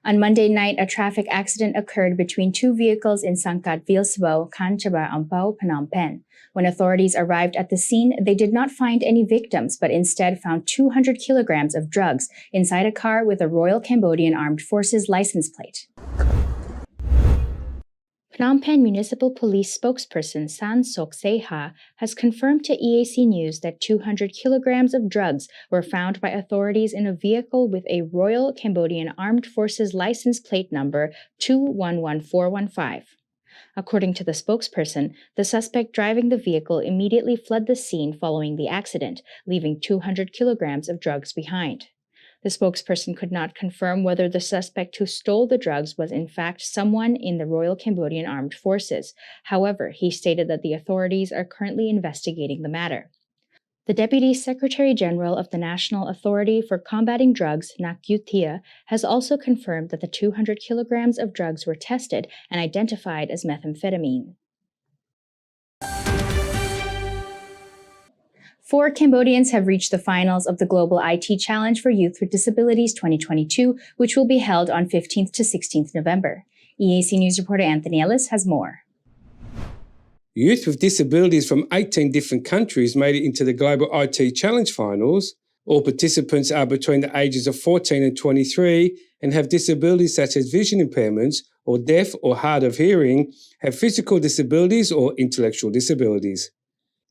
On Monday night, a traffic accident occurred between two vehicles in Sangkat Vilsbo, Kanchaba, Ampao, Phnom Penh. When authorities arrived at the scene, they did not find any victims, but instead found 200 kilograms of drugs inside a car with a Royal Cambodian Armed Forces license plate. Phnom Penh Municipal Police spokesperson San Sok Seha has confirmed to EAC News that 200 kilograms of drugs were found by authorities in a vehicle with a Royal Cambodian Armed Forces license plate number 211415. According to the spokesperson, the suspect driving the vehicle immediately fled the scene following the accident, leaving 200 kilograms of drugs behind. The spokesperson could not confirm whether the suspect who stole the drugs was in fact someone in the Royal Cambodian Armed Forces. However, he stated that the authorities are currently investigating the matter. The Deputy Secretary General of the National Authority for Combating Drugs, Nakyutia, has also confirmed that the 200 kilograms of drugs were tested and identified as methamphetamine. 4 Cambodians have reached the finals of the Global IT Challenge for Youth with Disabilities 2022, which will be held on 15th to 16th November. EAC News reporter Anthony Ellis has more. Youth with disabilities from 18 different countries made it into the Global IT Challenge finals. All participants are between the ages of 14 and 23 and have disabilities such as vision impairments or deaf or hard of hearing, have physical disabilities or intellectual disabilities.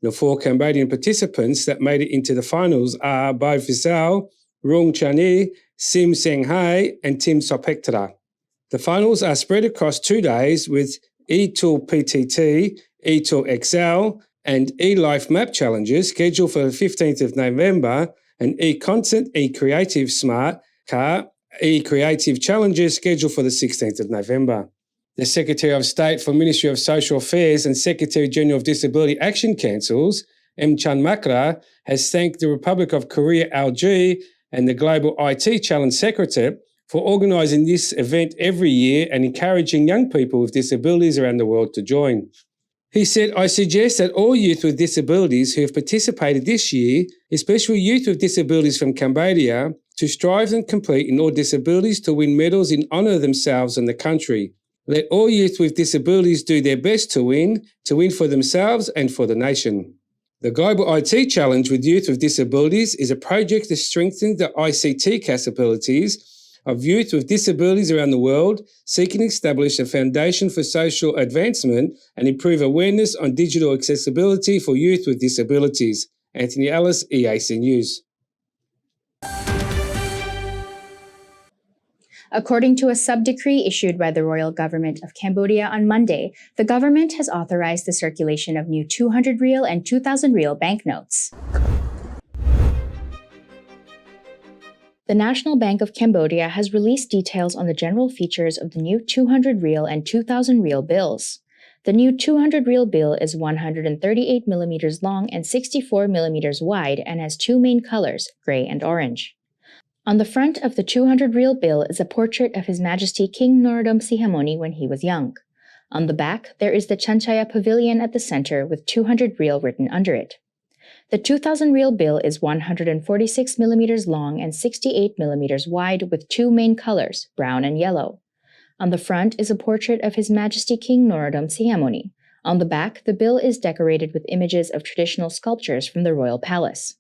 The 4 Cambodian participants that made it into the finals are Bai Fisao, Rung Chani, Sim Seng Hai and Tim Sopektra. The finals are spread across 2 days with eTool PTT, eTool XL and eLife Map challenges scheduled for the 15th of November and eContent, eCreative Smart Car, eCreative challenges scheduled for the 16th of November. The Secretary of State for Ministry of Social Affairs and Secretary General of Disability Action Councils, M. Chan Makra, has thanked the Republic of Korea LG and the Global IT Challenge Secretariat for organising this event every year and encouraging young people with disabilities around the world to join. He said, "I suggest that all youth with disabilities who have participated this year, especially youth with disabilities from Cambodia, to strive and compete in all disabilities to win medals in honour of themselves and the country. Let all youth with disabilities do their best to win for themselves and for the nation." The Global IT Challenge with Youth with Disabilities is a project to strengthen the ICT capabilities of youth with disabilities around the world, seeking to establish a foundation for social advancement and improve awareness on digital accessibility for youth with disabilities. Anthony Ellis, EAC News. According to a sub-decree issued by the Royal Government of Cambodia on Monday, the government has authorized the circulation of new 200 real and 2,000 real banknotes. The National Bank of Cambodia has released details on the general features of the new 200 real and 2,000 real bills. The new 200 real bill is 138 millimeters long and 64 millimeters wide and has two main colors, gray and orange. On the front of the 200 real bill is a portrait of His Majesty King Norodom Sihamoni when he was young. On the back, there is the Chanchaya Pavilion at the center with 200 real written under it. The 2,000 real bill is 146 millimeters long and 68 millimeters wide with two main colors, brown and yellow. On the front is a portrait of His Majesty King Norodom Sihamoni. On the back, the bill is decorated with images of traditional sculptures from the royal palace.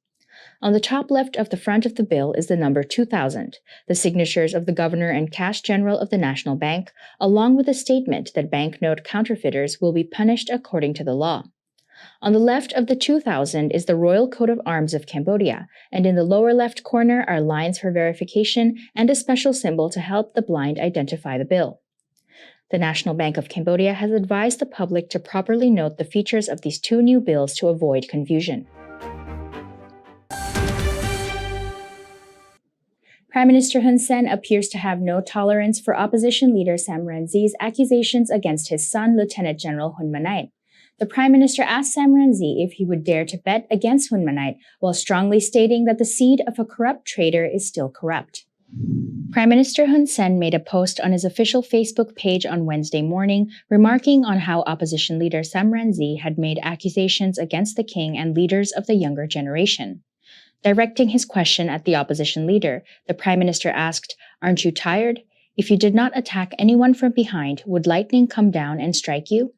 On the top left of the front of the bill is the number 2000, the signatures of the Governor and Cash General of the National Bank, along with a statement that banknote counterfeiters will be punished according to the law. On the left of the 2000 is the Royal Coat of Arms of Cambodia, and in the lower left corner are lines for verification and a special symbol to help the blind identify the bill. The National Bank of Cambodia has advised the public to properly note the features of these two new bills to avoid confusion. Prime Minister Hun Sen appears to have no tolerance for opposition leader Sam Rainsy's accusations against his son, Lieutenant General Hun Manet. The Prime Minister asked Sam Rainsy if he would dare to bet against Hun Manet, while strongly stating that the seed of a corrupt traitor is still corrupt. Prime Minister Hun Sen made a post on his official Facebook page on Wednesday morning, remarking on how opposition leader Sam Rainsy had made accusations against the king and leaders of the younger generation. Directing his question at the opposition leader, the Prime Minister asked, "Aren't you tired? If you did not attack anyone from behind, would lightning come down and strike you?"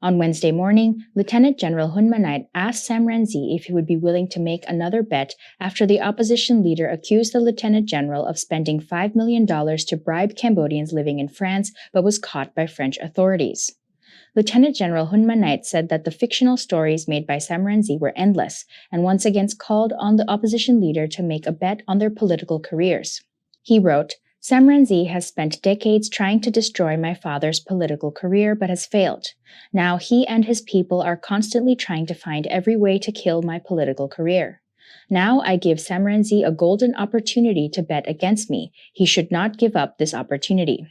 On Wednesday morning, Lieutenant General Hun Manet asked Sam Rainsy if he would be willing to make another bet after the opposition leader accused the Lieutenant General of spending $5 million to bribe Cambodians living in France but was caught by French authorities. Lieutenant General Hun Manet said that the fictional stories made by Sam Rainsy were endless and once again called on the opposition leader to make a bet on their political careers. He wrote, "Sam Rainsy has spent decades trying to destroy my father's political career but has failed. Now he and his people are constantly trying to find every way to kill my political career. Now I give Sam Rainsy a golden opportunity to bet against me. He should not give up this opportunity."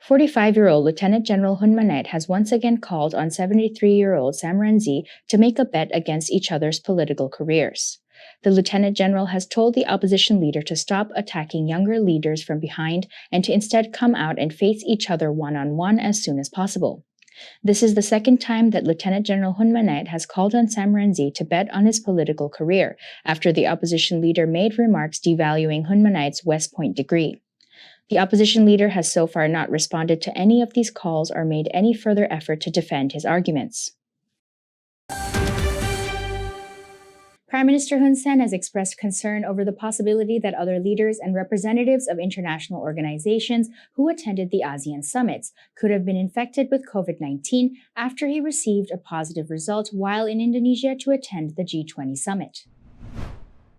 45-year-old Lieutenant General Hun Manet has once again called on 73-year-old Sam Rainsy to make a bet against each other's political careers. The Lieutenant General has told the opposition leader to stop attacking younger leaders from behind and to instead come out and face each other one-on-one as soon as possible. This is the second time that Lieutenant General Hun Manet has called on Sam Rainsy to bet on his political career after the opposition leader made remarks devaluing Hun Manet's West Point degree. The opposition leader has so far not responded to any of these calls or made any further effort to defend his arguments. Prime Minister Hun Sen has expressed concern over the possibility that other leaders and representatives of international organizations who attended the ASEAN summits could have been infected with COVID-19 after he received a positive result while in Indonesia to attend the G20 summit.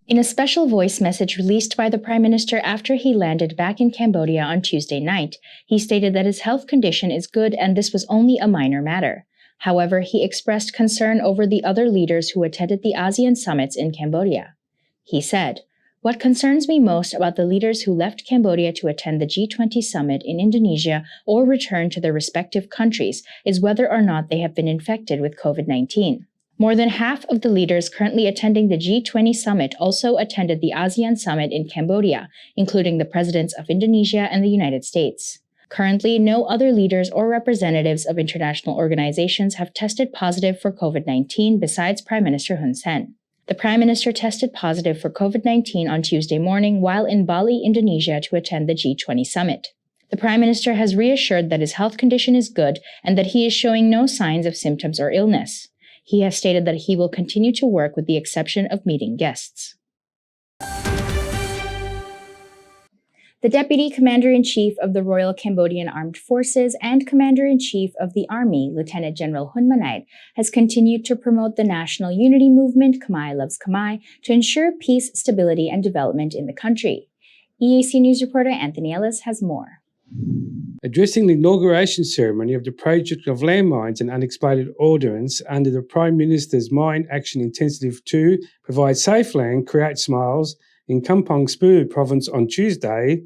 In a special voice message released by the Prime Minister after he landed back in Cambodia on Tuesday night, he stated that his health condition is good and this was only a minor matter. However, he expressed concern over the other leaders who attended the ASEAN summits in Cambodia. He said, "What concerns me most about the leaders who left Cambodia to attend the G20 summit in Indonesia or return to their respective countries is whether or not they have been infected with COVID-19. More than half of the leaders currently attending the G20 summit also attended the ASEAN summit in Cambodia, including the presidents of Indonesia and the United States. Currently, no other leaders or representatives of international organizations have tested positive for COVID-19 besides Prime Minister Hun Sen. The Prime Minister tested positive for COVID-19 on Tuesday morning while in Bali, Indonesia to attend the G20 summit. The Prime Minister has reassured that his health condition is good and that he is showing no signs of symptoms or illness. He has stated that he will continue to work with the exception of meeting guests. The Deputy Commander-in-Chief of the Royal Cambodian Armed Forces and Commander-in-Chief of the Army, Lieutenant General Hun Manet, has continued to promote the national unity movement, Khmer Loves Khmer, to ensure peace, stability, and development in the country. EAC News reporter Anthony Ellis has more. Addressing the inauguration ceremony of the project of landmines and unexploded ordnance under the Prime Minister's Mine Action Intensive 2 Provide Safe Land, Create Smiles in Kampong Speu province on Tuesday,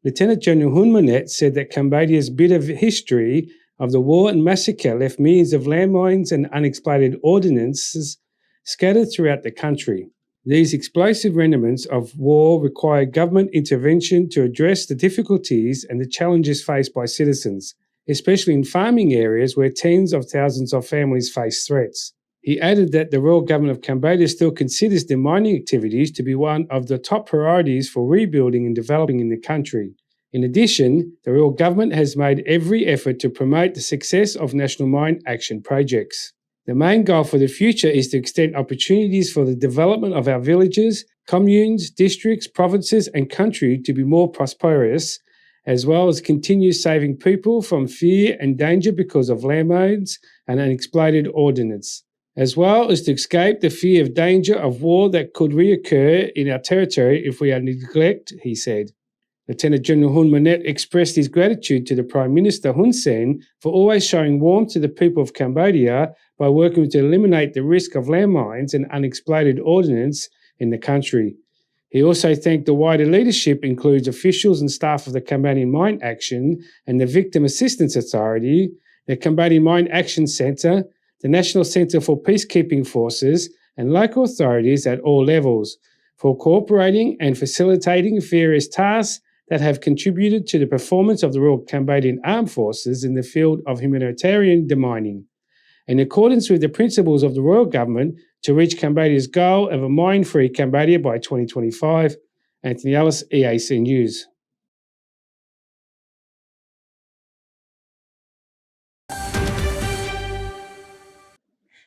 Lieutenant General Hun Manet said that Cambodia's bit of history of the war and massacre left millions of landmines and unexploded ordnances scattered throughout the country. These explosive remnants of war require government intervention to address the difficulties and the challenges faced by citizens, especially in farming areas where tens of thousands of families face threats. He added that the Royal Government of Cambodia still considers the mining activities to be one of the top priorities for rebuilding and developing in the country. In addition, the Royal Government has made every effort to promote the success of national mine action projects. The main goal for the future is to extend opportunities for the development of our villages, communes, districts, provinces and country to be more prosperous, as well as continue saving people from fear and danger because of landmines and unexploded ordnance, as well as to escape the fear of danger of war that could reoccur in our territory if we are neglected, he said. Lieutenant General Hun Manet expressed his gratitude to the Prime Minister Hun Sen for always showing warmth to the people of Cambodia by working to eliminate the risk of landmines and unexploded ordnance in the country. He also thanked the wider leadership, includes officials and staff of the Cambodian Mine Action and the Victim Assistance Authority, the Cambodian Mine Action Centre, the National Centre for Peacekeeping Forces and local authorities at all levels for cooperating and facilitating various tasks that have contributed to the performance of the Royal Cambodian Armed Forces in the field of humanitarian demining, in accordance with the principles of the Royal Government to reach Cambodia's goal of a mine-free Cambodia by 2025. Anthony Ellis, EAC News.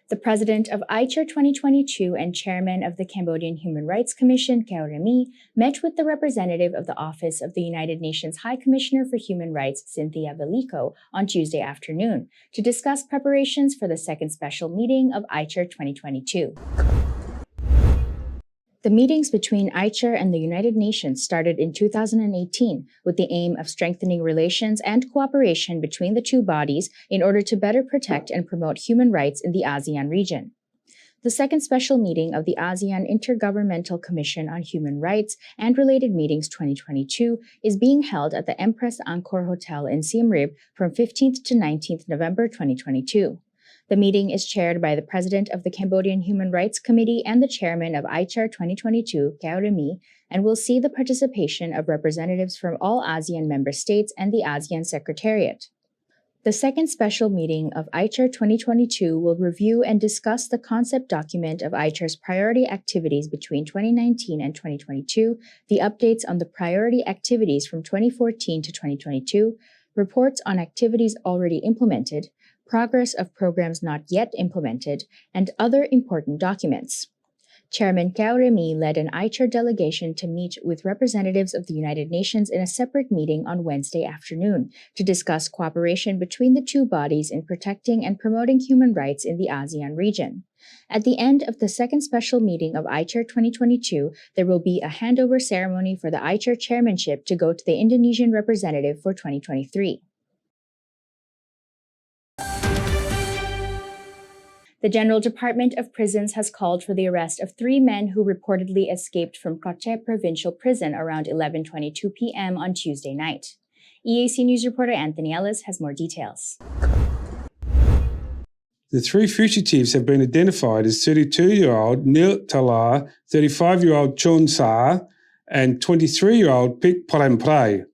The president of ICHR 2022 and chairman of the Cambodian Human Rights Commission, Keo Remy, met with the representative of the Office of the United Nations High Commissioner for Human Rights, Cynthia Veliko, on Tuesday afternoon to discuss preparations for the second special meeting of ICHR 2022. The meetings between ICHR and the United Nations started in 2018 with the aim of strengthening relations and cooperation between the two bodies in order to better protect and promote human rights in the ASEAN region. The second special meeting of the ASEAN Intergovernmental Commission on Human Rights and Related Meetings 2022 is being held at the Empress Angkor Hotel in Siem Reap from 15th to 19th November 2022. The meeting is chaired by the President of the Cambodian Human Rights Committee and the Chairman of ICHR 2022, Keo Remy, and will see the participation of representatives from all ASEAN member states and the ASEAN Secretariat. The second special meeting of ICHR 2022 will review and discuss the concept document of ICHR's priority activities between 2019 and 2022, the updates on the priority activities from 2014 to 2022, reports on activities already implemented, progress of programs not yet implemented, and other important documents. Chairman Keo Remy led an ICHR delegation to meet with representatives of the United Nations in a separate meeting on Wednesday afternoon to discuss cooperation between the two bodies in protecting and promoting human rights in the ASEAN region. At the end of the second special meeting of ICHR 2022, there will be a handover ceremony for the ICHR chairmanship to go to the Indonesian representative for 2023. The General Department of Prisons has called for the arrest of 3 men who reportedly escaped from Koche Provincial Prison around 11:22 p.m. on Tuesday night. EAC News reporter Anthony Ellis has more details. The 3 fugitives have been identified as 32-year-old Nil Talar, 35-year-old Chon Sa, and 23-year-old Pik Prempray.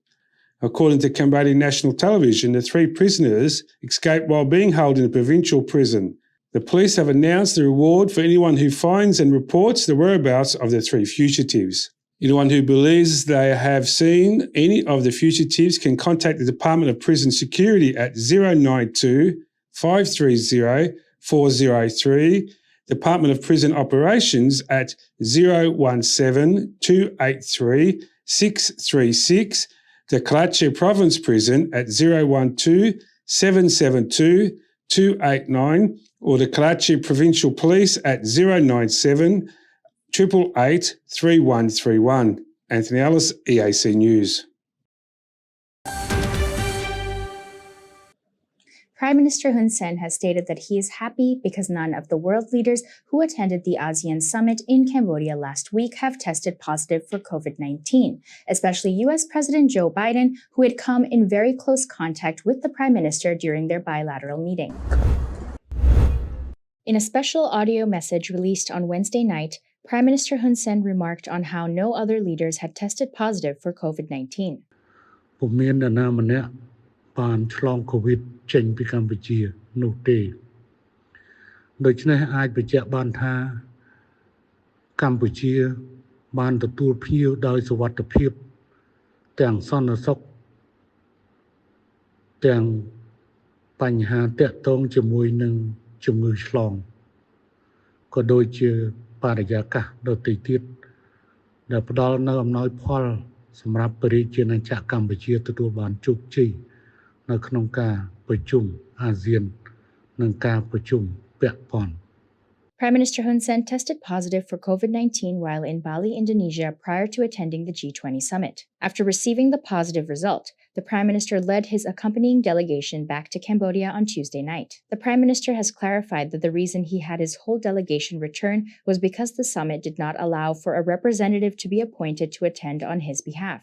According to Cambodian National Television, the 3 prisoners escaped while being held in a provincial prison. The police have announced the reward for anyone who finds and reports the whereabouts of the 3 fugitives. Anyone who believes they have seen any of the fugitives can contact the Department of Prison Security at 092 530 403, Department of Prison Operations at 017 283 636, the Karachi Province Prison at 012 772 289, or the Karachi Provincial Police at 097 888 3131. Anthony Ellis, EAC News. Prime Minister Hun Sen has stated that he is happy because none of the world leaders who attended the ASEAN summit in Cambodia last week have tested positive for COVID-19, especially US President Joe Biden, who had come in very close contact with the Prime Minister during their bilateral meeting. In a special audio message released on Wednesday night, Prime Minister Hun Sen remarked on how no other leaders had tested positive for COVID-19. ពុំមាននរណាម្នាក់បានឆ្លងកូវីដចេញពីកម្ពុជានោះទេដូច្នេះអាចបញ្ជាក់បានថាកម្ពុជាបានទទួលភ្ញៀវដោយសុវត្ថិភាពទាំងសន្តិសុខទាំងបញ្ហាទាក់ទងជាមួយនឹងជំងឺឆ្លងក៏ដូចជាបរិយាកាសដទៃទៀតដែលផ្ដល់នូវអំណោយផលសម្រាប់ប្រជាជនចក្រកម្ពុជាទទួលបានជោគជ័យនៅក្នុងការប្រជុំអាស៊ាននិងការប្រជុំពាក់ព័ន្ធ Prime Minister Hun Sen tested positive for COVID-19 while in Bali, Indonesia, prior to attending the G20 summit. After receiving the positive result, the Prime Minister led his accompanying delegation back to Cambodia on Tuesday night. The Prime Minister has clarified that the reason he had his whole delegation return was because the summit did not allow for a representative to be appointed to attend on his behalf.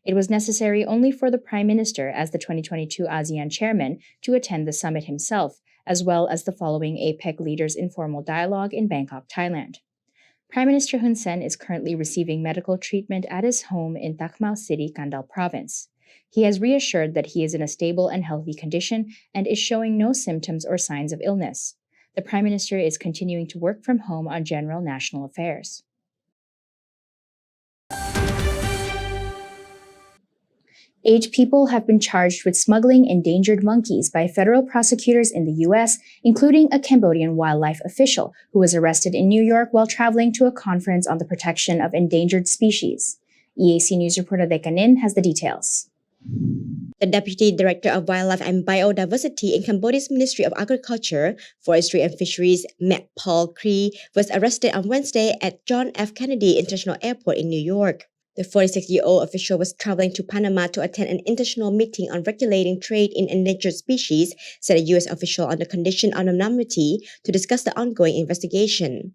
It was necessary only for the Prime Minister, as the 2022 ASEAN chairman, to attend the summit himself, as well as the following APEC leaders' informal dialogue in Bangkok, Thailand. Prime Minister Hun Sen is currently receiving medical treatment at his home in Takmau City, Kandal Province. He has reassured that he is in a stable and healthy condition and is showing no symptoms or signs of illness. The Prime Minister is continuing to work from home on general national affairs. Eight people have been charged with smuggling endangered monkeys by federal prosecutors in the U.S., including a Cambodian wildlife official who was arrested in New York while traveling to a conference on the protection of endangered species. EAC News reporter Dekanin has the details. The Deputy Director of Wildlife and Biodiversity in Cambodia's Ministry of Agriculture, Forestry and Fisheries, Matt Paul Cree, was arrested on Wednesday at John F. Kennedy International Airport in New York. The 46-year-old official was traveling to Panama to attend an international meeting on regulating trade in endangered species, said a U.S. official on the condition of anonymity to discuss the ongoing investigation.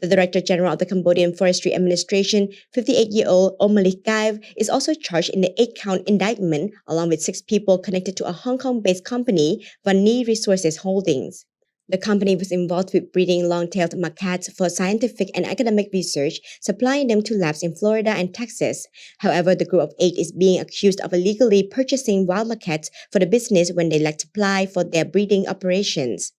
The Director General of the Cambodian Forestry Administration, 58-year-old Omalik Gaiv, is also charged in the 8-count indictment along with 6 people connected to a Hong Kong-based company, Vani Resources Holdings. The company was involved with breeding long-tailed macaques for scientific and academic research, supplying them to labs in Florida and Texas. However, the group of 8 is being accused of illegally purchasing wild macaques for the business when they lacked supply for their breeding operations.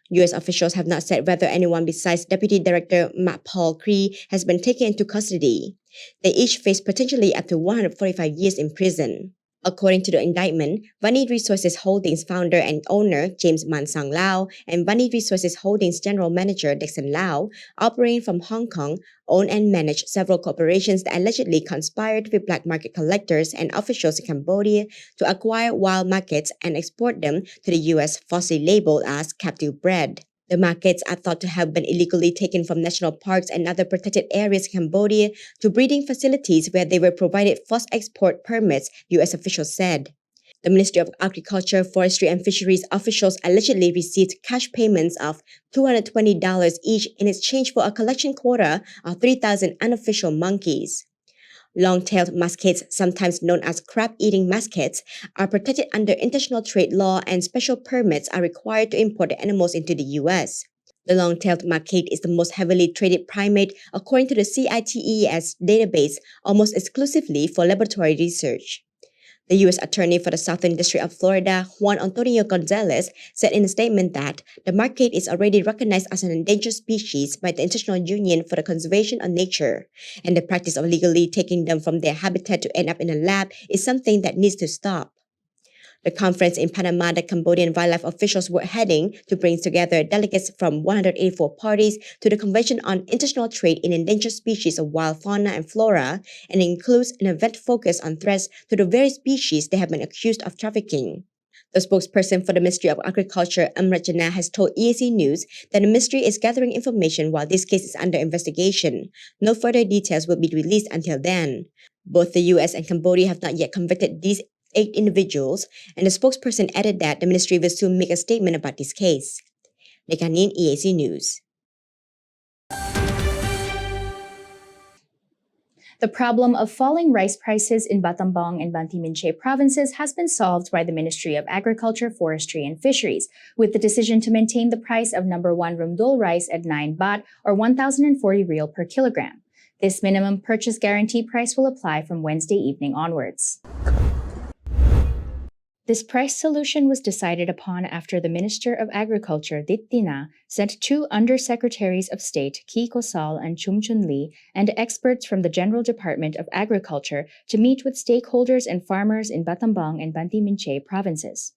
U.S. officials have not said whether anyone besides Deputy Director Matt Paul Cree has been taken into custody. They each face potentially up to 145 years in prison. According to the indictment, Vani Resources Holdings founder and owner James Mansang Lau and Vani Resources Holdings General Manager Dixon Lau, operating from Hong Kong, own and manage several corporations that allegedly conspired with black market collectors and officials in Cambodia to acquire wild markets and export them to the U.S. falsely labeled as captive bred. The markets are thought to have been illegally taken from national parks and other protected areas in Cambodia to breeding facilities where they were provided false export permits, U.S. officials said. The Ministry of Agriculture, Forestry and Fisheries officials allegedly received cash payments of $220 each in exchange for a collection quota of 3,000 unofficial monkeys. Long-tailed muscats, sometimes known as crab-eating muscats, are protected under international trade law and special permits are required to import the animals into the U.S. The long-tailed macaque is the most heavily traded primate according to the CITES database, almost exclusively for laboratory research. The U.S. Attorney for the Southern District of Florida, Juan Antonio Gonzalez, said in a statement that the macaque is already recognized as an endangered species by the International Union for the Conservation of Nature, and the practice of legally taking them from their habitat to end up in a lab is something that needs to stop. The conference in Panama that Cambodian wildlife officials were heading to bring together delegates from 184 parties to the Convention on International Trade in Endangered Species of Wild Fauna and Flora, and includes an event focused on threats to the very species they have been accused of trafficking. The spokesperson for the Ministry of Agriculture, Amrit Jannah, has told EAC News that the ministry is gathering information while this case is under investigation. No further details will be released until then. Both the U.S. and Cambodia have not yet convicted these 8 individuals, and the spokesperson added that the ministry will soon make a statement about this case. Lekanin, EAC News. The problem of falling rice prices in Battambang and Banti Minche provinces has been solved by the Ministry of Agriculture, Forestry and Fisheries, with the decision to maintain the price of number 1 rumdul rice at 9 baht or 1,040 riel per kilogram. This minimum purchase guarantee price will apply from Wednesday evening onwards. This price solution was decided upon after the Minister of Agriculture, Dittina, sent 2 Undersecretaries of State, Ki Kosal and Chum Chun Lee, and experts from the General Department of Agriculture to meet with stakeholders and farmers in Battambang and Banti Minche provinces.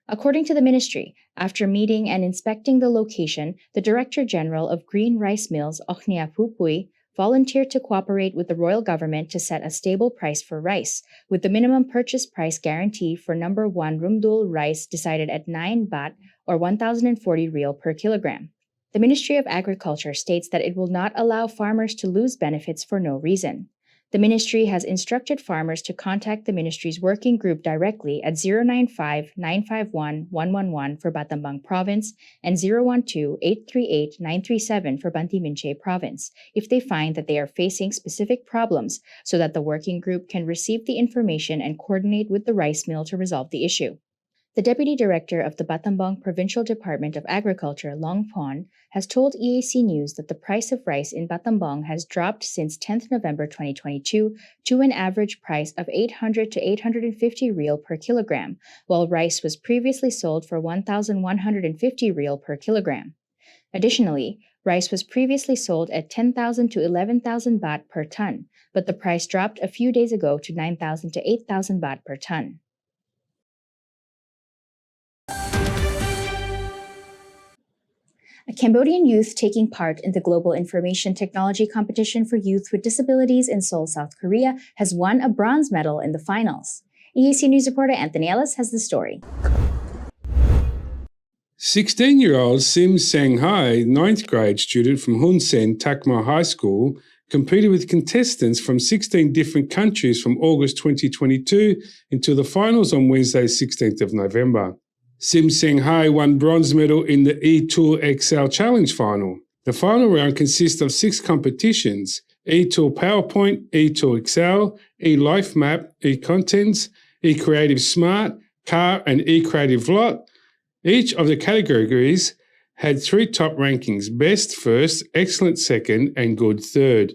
According to the ministry, after meeting and inspecting the location, the Director General of Green Rice Mills, Ochnia Pupui, volunteered to cooperate with the royal government to set a stable price for rice, with the minimum purchase price guarantee for number 1 rumdul rice decided at 9 baht or 1,040 riel per kilogram. The Ministry of Agriculture states that it will not allow farmers to lose benefits for no reason. The ministry has instructed farmers to contact the ministry's working group directly at 095-951-111 for Battambang Province and 012-838-937 for Banti Minche Province if they find that they are facing specific problems, so that the working group can receive the information and coordinate with the rice mill to resolve the issue. The Deputy Director of the Battambang Provincial Department of Agriculture, Long Pon, has told EAC News that the price of rice in Battambang has dropped since 10th November 2022 to an average price of 800 to 850 riel per kilogram, while rice was previously sold for 1,150 riel per kilogram. Additionally, rice was previously sold at 10,000 to 11,000 baht per ton, but the price dropped a few days ago to 9,000 to 8,000 baht per ton. A Cambodian youth taking part in the Global Information Technology Competition for Youth with Disabilities in Seoul, South Korea, has won a bronze medal in the finals. EAC News reporter Anthony Ellis has the story. 16-year-old Sim Sang-hai, 9th grade student from Hun Sen Takma High School, competed with contestants from 16 different countries from August 2022 until the finals on Wednesday, 16th of November. Sim Sang-hai won bronze medal in the E-Tool XL Challenge final. The final round consists of 6 competitions: E-Tool PowerPoint, E-Tool XL, E-Life Map, E-Contents, E-Creative Smart, Car and E-Creative Lot. Each of the categories had 3 top rankings: Best First, Excellent Second and Good Third.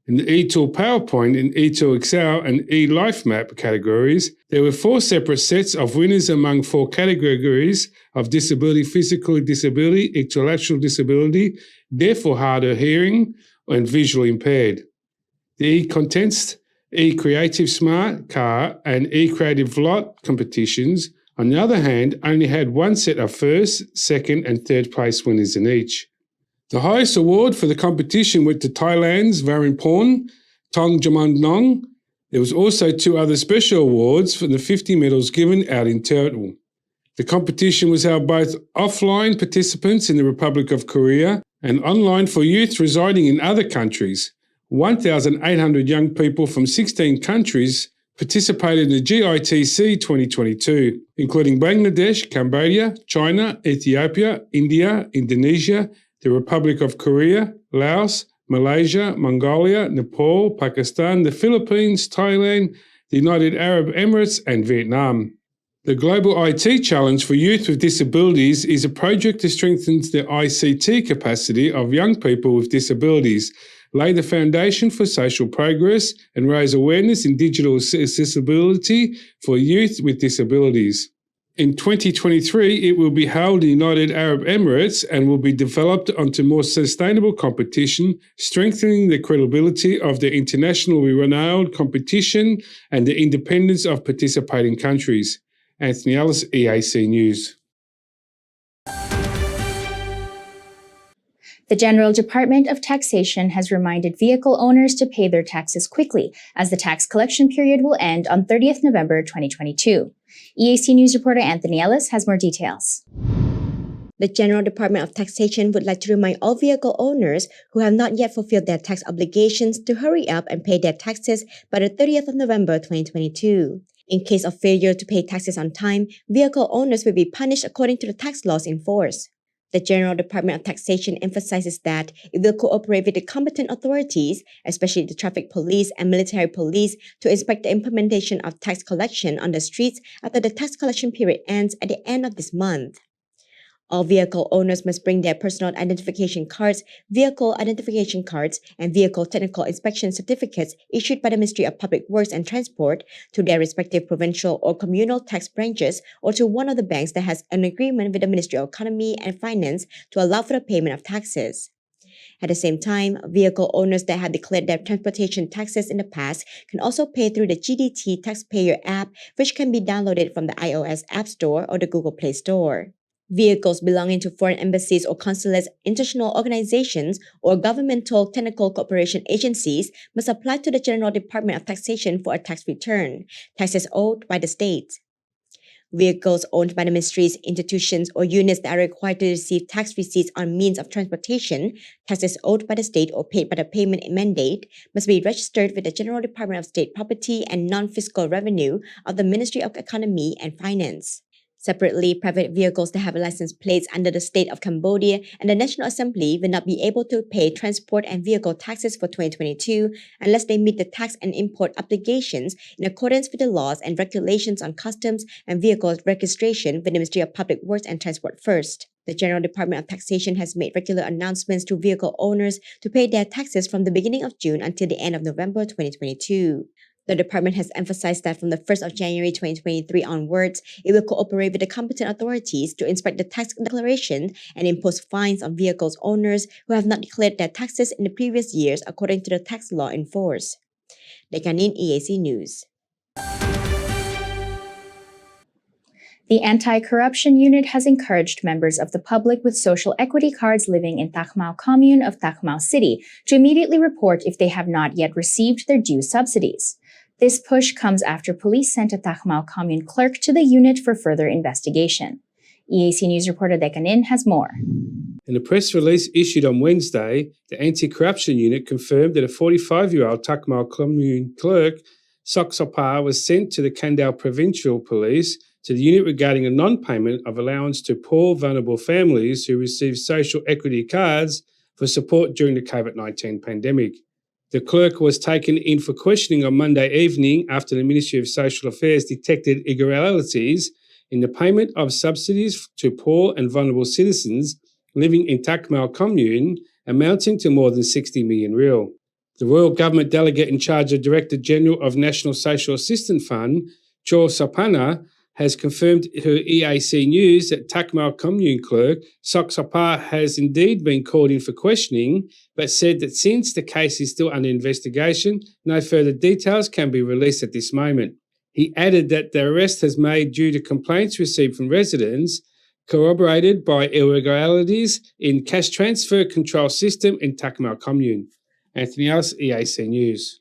In the E-Tool PowerPoint and E-Tool XL and E-Life Map categories, there were 4 separate sets of winners among 4 categories of disability, physical disability, intellectual disability, deaf or hard of hearing, and visually impaired. The E-Contents, E-Creative Smart, Car, and E-Creative Lot competitions, on the other hand, only had 1 set of first, second, and third place winners in each. The highest award for the competition went to Thailand's Varimporn, Tong Jamandong. There was also 2 other special awards for the 50 medals given out in total. The competition was held both offline participants in the Republic of Korea and online for youth residing in other countries. 1,800 young people from 16 countries participated in the GITC 2022, including Bangladesh, Cambodia, China, Ethiopia, India, Indonesia, the Republic of Korea, Laos, Malaysia, Mongolia, Nepal, Pakistan, the Philippines, Thailand, the United Arab Emirates, and Vietnam. The Global IT Challenge for Youth with Disabilities is a project to strengthen the ICT capacity of young people with disabilities, lay the foundation for social progress, and raise awareness in digital accessibility for youth with disabilities. In 2023, it will be held in the United Arab Emirates and will be developed onto more sustainable competition, strengthening the credibility of the internationally renowned competition and the independence of participating countries. Anthony Ellis, EAC News. The General Department of Taxation has reminded vehicle owners to pay their taxes quickly, as the tax collection period will end on 30th November 2022. EAC News reporter Anthony Ellis has more details. The General Department of Taxation would like to remind all vehicle owners who have not yet fulfilled their tax obligations to hurry up and pay their taxes by the 30th of November 2022. In case of failure to pay taxes on time, vehicle owners will be punished according to the tax laws in force. The General Department of Taxation emphasizes that it will cooperate with the competent authorities, especially the traffic police and military police, to inspect the implementation of tax collection on the streets after the tax collection period ends at the end of this month. All vehicle owners must bring their personal identification cards, vehicle identification cards, and vehicle technical inspection certificates issued by the Ministry of Public Works and Transport to their respective provincial or communal tax branches or to one of the banks that has an agreement with the Ministry of Economy and Finance to allow for the payment of taxes. At the same time, vehicle owners that have declared their transportation taxes in the past can also pay through the GDT Taxpayer app, which can be downloaded from the iOS App Store or the Google Play Store. Vehicles belonging to foreign embassies or consulates, international organizations, or governmental technical cooperation agencies must apply to the General Department of Taxation for a tax return, taxes owed by the state. Vehicles owned by the ministries, institutions, or units that are required to receive tax receipts on means of transportation, taxes owed by the state or paid by the payment mandate, must be registered with the General Department of State Property and Non-Fiscal Revenue of the Ministry of Economy and Finance. Separately, private vehicles that have license plates under the state of Cambodia and the National Assembly will not be able to pay transport and vehicle taxes for 2022 unless they meet the tax and import obligations in accordance with the laws and regulations on customs and vehicle registration with the Ministry of Public Works and Transport first. The General Department of Taxation has made regular announcements to vehicle owners to pay their taxes from the beginning of June until the end of November 2022. The department has emphasized that from the 1st of January 2023 onwards, it will cooperate with the competent authorities to inspect the tax declaration and impose fines on vehicles owners who have not declared their taxes in the previous years according to the tax law in force. Dekanin EAC News. The Anti-Corruption Unit has encouraged members of the public with social equity cards living in Takmao Commune of Takmao City to immediately report if they have not yet received their due subsidies. This push comes after police sent a Takmao Commune clerk to the unit for further investigation. EAC News reporter Dekanin has more. In a press release issued on Wednesday, the Anti-Corruption Unit confirmed that a 45-year-old Takmao Commune clerk, Sok Sopar, was sent to the Kandal Provincial Police to the unit regarding a non-payment of allowance to poor, vulnerable families who receive social equity cards for support during the COVID-19 pandemic. The clerk was taken in for questioning on Monday evening after the Ministry of Social Affairs detected irregularities in the payment of subsidies to poor and vulnerable citizens living in Takmao Commune, amounting to more than 60 million real. The Royal Government Delegate in charge of Director General of National Social Assistance Fund, Cho Sapana, has confirmed to EAC News that Takmao Commune clerk Sok Sopar has indeed been called in for questioning, but said that since the case is still under investigation, no further details can be released at this moment. He added that the arrest has made due to complaints received from residents, corroborated by irregularities in cash transfer control system in Takmao Commune. Anthony Ellis, EAC News.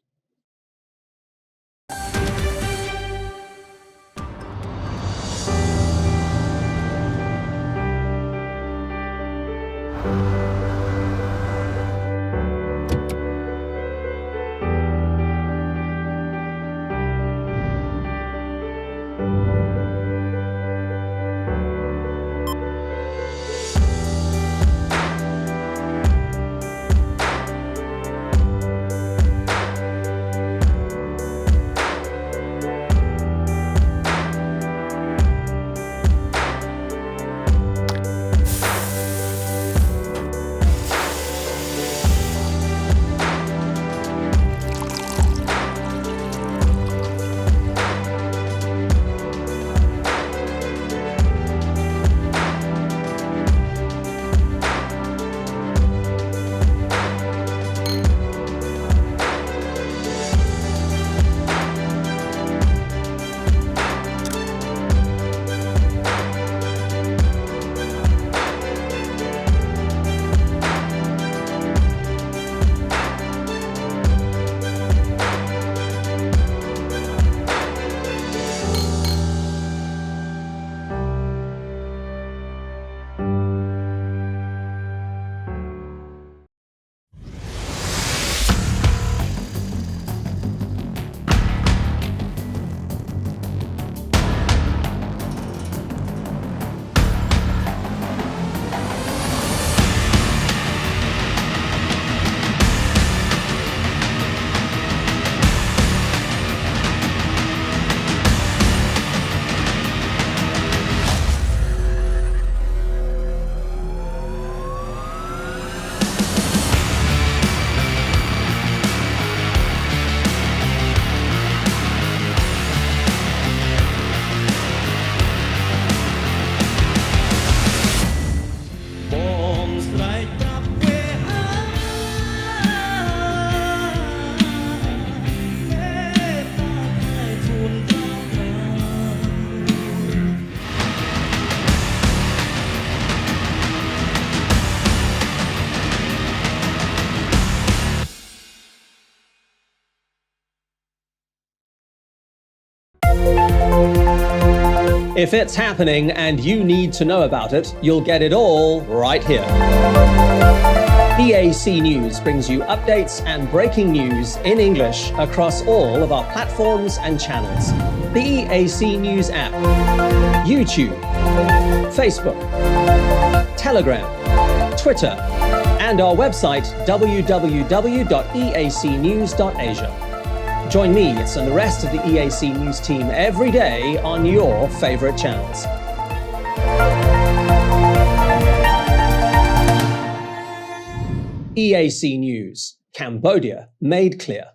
If it's happening and you need to know about it, you'll get it all right here. EAC News brings you updates and breaking news in English across all of our platforms and channels. The EAC News app, YouTube, Facebook, Telegram, Twitter, and our website www.eacnews.asia. Join me and the rest of the EAC News team every day on your favorite channels. EAC News, Cambodia made clear.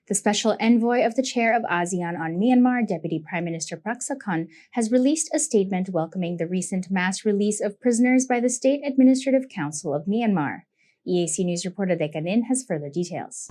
The special envoy of the chair of ASEAN on Myanmar, Deputy Prime Minister Prak Sokhonn, has released a statement welcoming the recent mass release of prisoners by the State Administrative Council of Myanmar. EAC News reporter Dekanin has further details.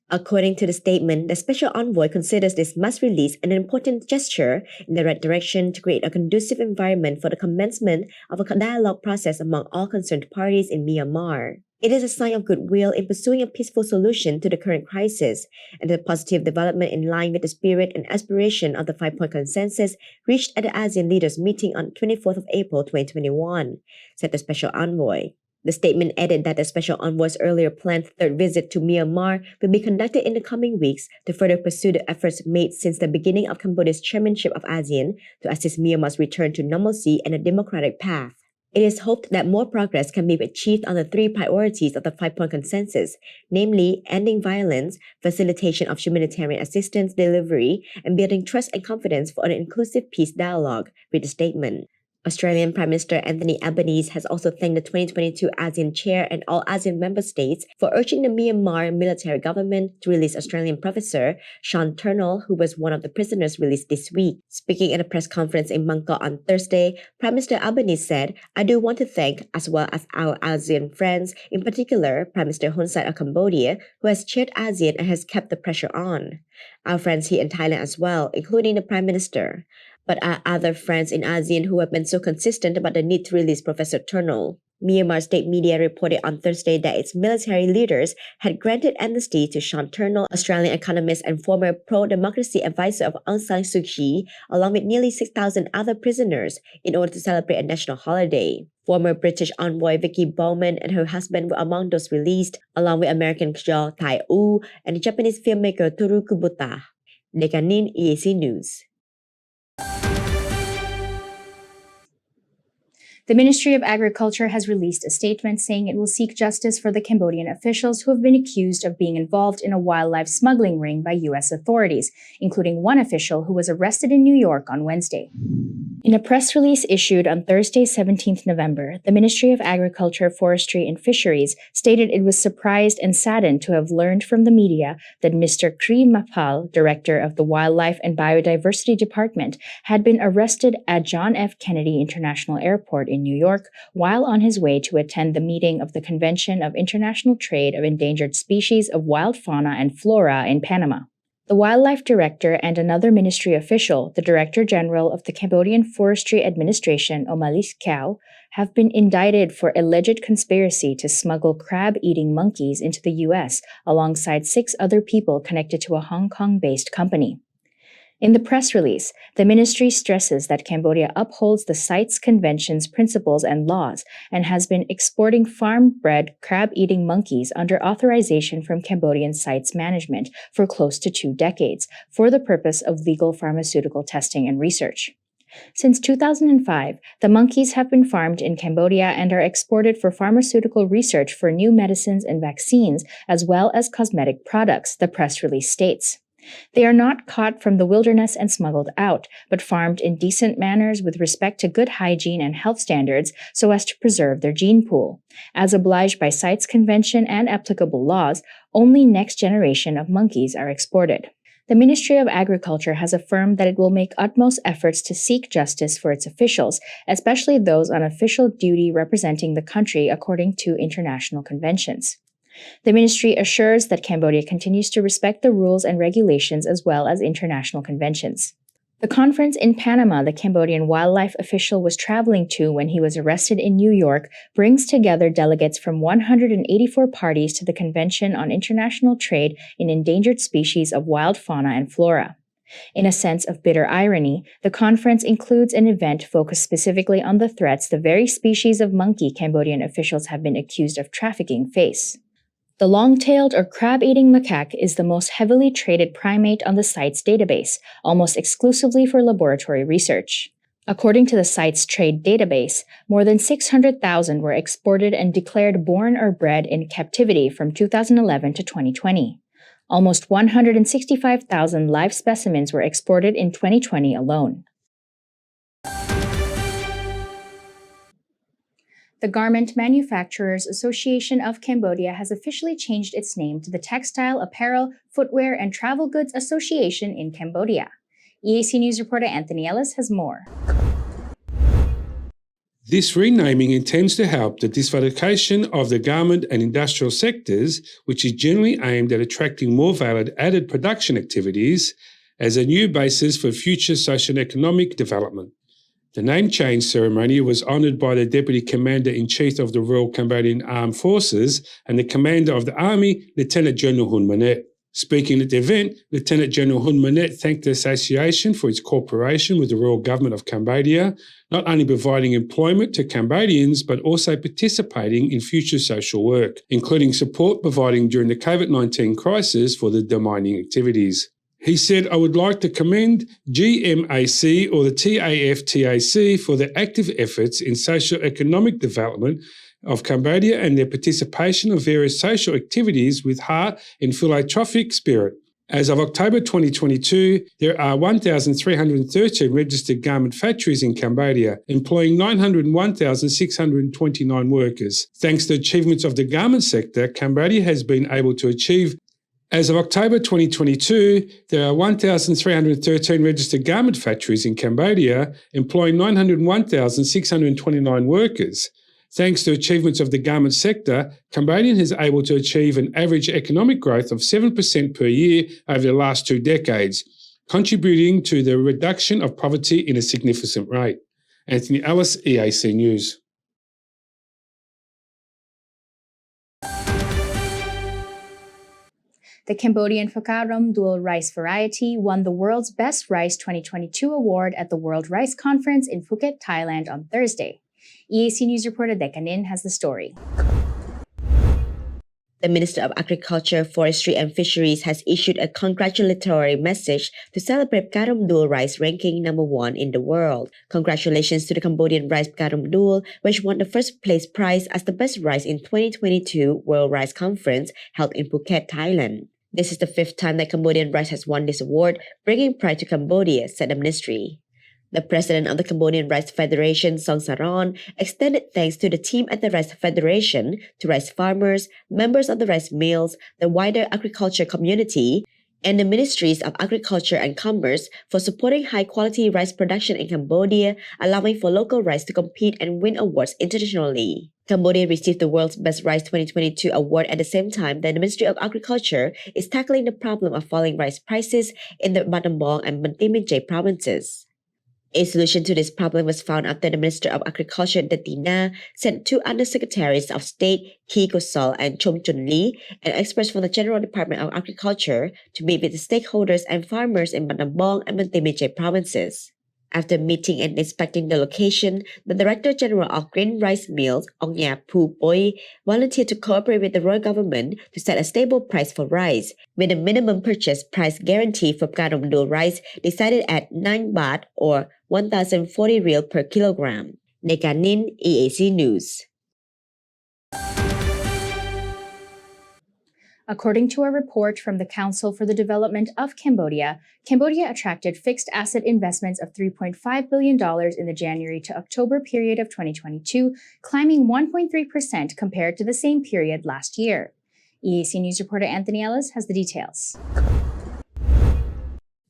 According to the statement, the special envoy considers this mass release an important gesture in the right direction to create a conducive environment for the commencement of a dialogue process among all concerned parties in Myanmar. It is a sign of goodwill in pursuing a peaceful solution to the current crisis and a positive development in line with the spirit and aspiration of the 5-point consensus reached at the ASEAN leaders meeting on 24th of April 2021, said the special envoy. The statement added that the special envoy's earlier planned third visit to Myanmar will be conducted in the coming weeks to further pursue the efforts made since the beginning of Cambodia's chairmanship of ASEAN to assist Myanmar's return to normalcy and a democratic path. It is hoped that more progress can be achieved on the 3 priorities of the 5-point consensus, namely ending violence, facilitation of humanitarian assistance delivery, and building trust and confidence for an inclusive peace dialogue, read the statement. Australian Prime Minister Anthony Albanese has also thanked the 2022 ASEAN Chair and all ASEAN member states for urging the Myanmar military government to release Australian professor Sean Turnell, who was one of the prisoners released this week. Speaking at a press conference in Bangkok on Thursday, Prime Minister Albanese said, "I do want to thank, as well as our ASEAN friends, in particular Prime Minister Hun Sen of Cambodia, who has chaired ASEAN and has kept the pressure on. Our friends here in Thailand as well, including the Prime Minister. But our other friends in ASEAN who have been so consistent about the need to release Professor Turnell." Myanmar state media reported on Thursday that its military leaders had granted amnesty to Sean Turnell, Australian economist and former pro-democracy advisor of Aung San Suu Kyi, along with nearly 6,000 other prisoners, in order to celebrate a national holiday. Former British envoy Vicky Bowman and her husband were among those released, along with American Kyo Tai-woo and Japanese filmmaker Toru Kubota. Dekanin, EAC News. The Ministry of Agriculture has released a statement saying it will seek justice for the Cambodian officials who have been accused of being involved in a wildlife smuggling ring by U.S. authorities, including one official who was arrested in New York on Wednesday. In a press release issued on Thursday, 17th November, the Ministry of Agriculture, Forestry and Fisheries stated it was surprised and saddened to have learned from the media that Mr. Kri Mapal, director of the Wildlife and Biodiversity Department, had been arrested at John F. Kennedy International Airport in New York while on his way to attend the meeting of the Convention of International Trade of Endangered Species of Wild Fauna and Flora in Panama. The wildlife director and another ministry official, the Director General of the Cambodian Forestry Administration, Omalis Kyaw, have been indicted for alleged conspiracy to smuggle crab-eating monkeys into the U.S. alongside 6 other people connected to a Hong Kong-based company. In the press release, the ministry stresses that Cambodia upholds the CITES Convention's principles and laws and has been exporting farm-bred crab-eating monkeys under authorization from Cambodian CITES management for close to 2 decades for the purpose of legal pharmaceutical testing and research. Since 2005, the monkeys have been farmed in Cambodia and are exported for pharmaceutical research for new medicines and vaccines, as well as cosmetic products, the press release states. They are not caught from the wilderness and smuggled out, but farmed in decent manners with respect to good hygiene and health standards so as to preserve their gene pool. As obliged by CITES Convention and applicable laws, only next generation of monkeys are exported. The Ministry of Agriculture has affirmed that it will make utmost efforts to seek justice for its officials, especially those on official duty representing the country according to international conventions. The ministry assures that Cambodia continues to respect the rules and regulations as well as international conventions. The conference in Panama the Cambodian wildlife official was traveling to when he was arrested in New York brings together delegates from 184 parties to the Convention on International Trade in Endangered Species of Wild Fauna and Flora. In a sense of bitter irony, the conference includes an event focused specifically on the threats the very species of monkey Cambodian officials have been accused of trafficking face. The long-tailed or crab-eating macaque is the most heavily traded primate on the CITES database, almost exclusively for laboratory research. According to the CITES trade database, more than 600,000 were exported and declared born or bred in captivity from 2011 to 2020. Almost 165,000 live specimens were exported in 2020 alone. The Garment Manufacturers Association of Cambodia has officially changed its name to the Textile, Apparel, Footwear, and Travel Goods Association in Cambodia. EAC News reporter Anthony Ellis has more. This renaming intends to help the diversification of the garment and industrial sectors, which is generally aimed at attracting more value-added production activities as a new basis for future socio-economic development. The name change ceremony was honoured by the Deputy Commander-in-Chief of the Royal Cambodian Armed Forces and the Commander of the Army, Lieutenant General Hun Manet. Speaking at the event, Lieutenant General Hun Manet thanked the association for its cooperation with the Royal Government of Cambodia, not only providing employment to Cambodians but also participating in future social work, including support providing during the COVID-19 crisis for the demining activities. He said, "I would like to commend GMAC or the TAF-TAC for their active efforts in socio-economic development of Cambodia and their participation of various social activities with heart and philanthropic spirit. As of October 2022, there are 1,313 registered garment factories in Cambodia, employing 901,629 workers. Thanks to achievements of the garment sector, Cambodia has been able to achieve. As of October 2022, there are 1,313 registered garment factories in Cambodia, employing 901,629 workers. Thanks to achievements of the garment sector, Cambodia has been able to achieve an average economic growth of 7% per year over the last 2 decades, contributing to the reduction of poverty in a significant rate." Anthony Ellis, EAC News. The Cambodian Phacarom dual rice variety won the World's Best Rice 2022 award at the World Rice Conference in Phuket, Thailand on Thursday. EAC News reporter Dekanin has the story. The Minister of Agriculture, Forestry and Fisheries has issued a congratulatory message to celebrate Phacarom Dual Rice ranking number 1 in the world. Congratulations to the Cambodian rice Phacarom Dual, which won the first place prize as the best rice in 2022 World Rice Conference held in Phuket, Thailand. This is the 5th time that Cambodian rice has won this award, bringing pride to Cambodia, said the ministry. The president of the Cambodian Rice Federation, Song Saron, extended thanks to the team at the Rice Federation, to rice farmers, members of the rice mills, the wider agriculture community, and the Ministries of Agriculture and Commerce for supporting high-quality rice production in Cambodia, allowing for local rice to compete and win awards internationally. Cambodia received the World's Best Rice 2022 award at the same time that the Ministry of Agriculture is tackling the problem of falling rice prices in the Battambang and Banteay provinces. A solution to this problem was found after the Minister of Agriculture, Datina, sent 2 Undersecretaries of State, Ki Kosal and Chom Chun Lee, and experts from the General Department of Agriculture to meet with the stakeholders and farmers in Battambang and Banteay provinces. After meeting and inspecting the location, the Director General of Grain Rice Mills, Ongya Phu Poi, volunteered to cooperate with the royal government to set a stable price for rice, with a minimum purchase price guarantee for Phacarom Dual rice decided at 9 baht or 1,040 riel per kilogram. Nekanin, EAC News. According to a report from the Council for the Development of Cambodia, Cambodia attracted fixed asset investments of $3.5 billion in the January to October period of 2022, climbing 1.3% compared to the same period last year. EAC News reporter Anthony Ellis has the details.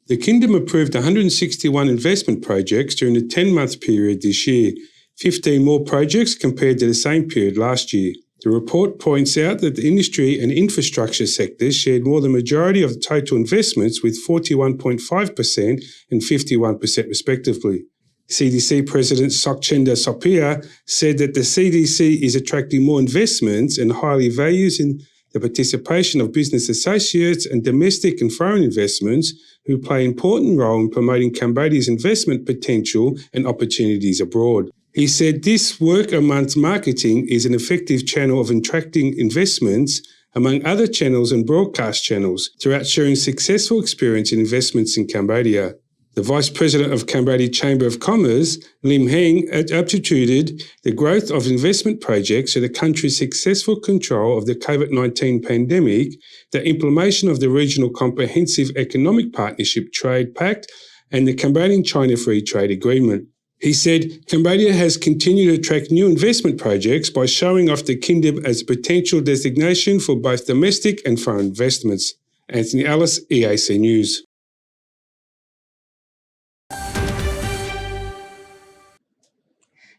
The Kingdom approved 161 investment projects during the 10-month period this year, 15 more projects compared to the same period last year. The report points out that the industry and infrastructure sectors shared more than the majority of the total investments with 41.5% and 51% respectively. CDC President Sokchenda Sopia said that the CDC is attracting more investments and highly values in the participation of business associates and domestic and foreign investments who play an important role in promoting Cambodia's investment potential and opportunities abroad. He said this work amongst marketing is an effective channel of attracting investments among other channels and broadcast channels throughout sharing successful experience in investments in Cambodia. The Vice President of Cambodia Chamber of Commerce, Lim Heng, attributed the growth of investment projects to the country's successful control of the COVID-19 pandemic, the implementation of the Regional Comprehensive Economic Partnership Trade Pact, and the Cambodian-China Free Trade Agreement. He said Cambodia has continued to attract new investment projects by showing off the Kingdom as a potential destination for both domestic and foreign investments. Anthony Ellis, EAC News.